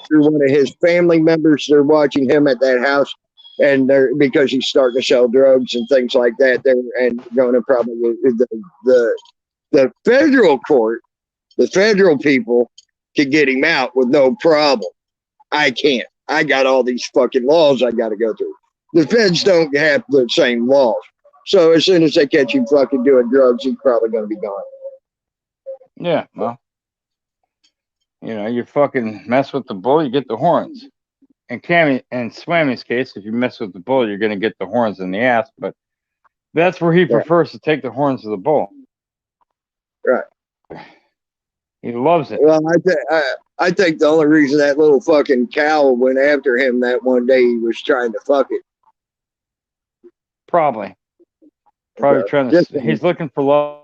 through one of his family members. They're watching him at that house. And they're because he's starting to sell drugs and things like that. And going to probably the federal court, the federal people can get him out with no problem. I can't. I got all these fucking laws I got to go through. The feds don't have the same laws. So as soon as they catch him fucking doing drugs, he's probably going to be gone. Yeah, well, you fucking mess with the bull, you get the horns. And Cammy and Swammy's case, if you mess with the bull, you're going to get the horns in the ass. But that's where he prefers to take the horns of the bull. Right. He loves it. Well, I think the only reason that little fucking cow went after him that one day, he was trying to fuck it. Probably. Probably trying to. He's looking for love.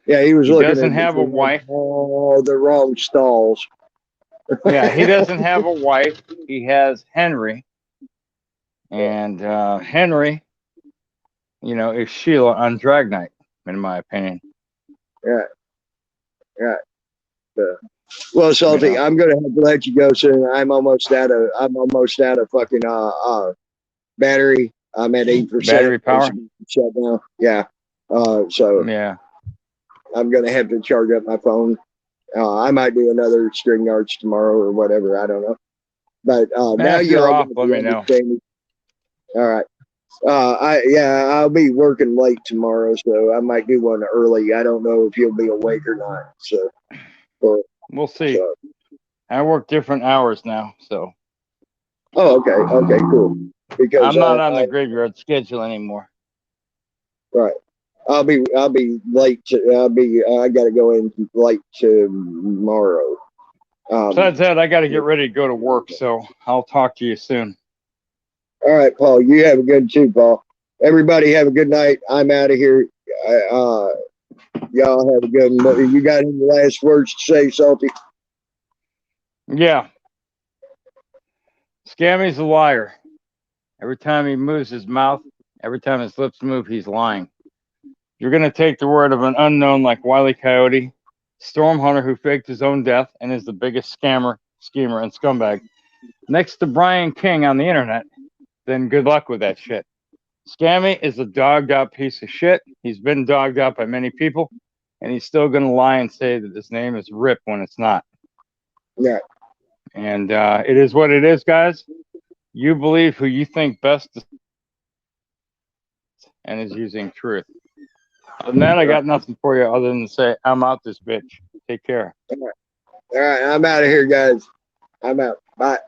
Yeah, he was He looking doesn't at have a wife. all the wrong stalls. Yeah, he doesn't have a wife. He has Henry, and Henry, you know, is Sheila on Drag Night, in my opinion. Yeah, yeah. Well, Salty, I'm gonna have to let you go soon. I'm almost out of fucking battery. I'm at 8%. Battery power. Shut down. Yeah. So Yeah. I'm gonna have to charge up my phone. I might do another string arts tomorrow or whatever. I don't know. But now If you're you're all off, let me know. All right. I'll be working late tomorrow, so I might do one early. I don't know if you'll be awake or not. So, we'll see. I work different hours now, so. Oh, okay. Okay, cool. Because I'm not on the graveyard schedule anymore. Right. I'll be late. I gotta go in late tomorrow. Besides that, I got to get ready to go to work, so I'll talk to you soon. All right, Paul. You have a good too, Paul. Everybody have a good night. I'm out of here. Y'all have a good one. You got any last words to say, Salty? Yeah. Scammy's a liar. Every time he moves his mouth, every time his lips move, he's lying. You're going to take the word of an unknown like Wile E. Coyote, Storm Hunter, who faked his own death and is the biggest scammer, schemer, and scumbag, next to Brian King on the internet, then good luck with that shit. Scammy is a dogged out piece of shit. He's been dogged out by many people, and he's still going to lie and say that his name is Rip when it's not. Yeah. And it is what it is, guys. You believe who you think best and is using truth. Other than that, I got nothing for you other than to say, I'm out this bitch. Take care. All right. I'm out of here, guys. I'm out. Bye.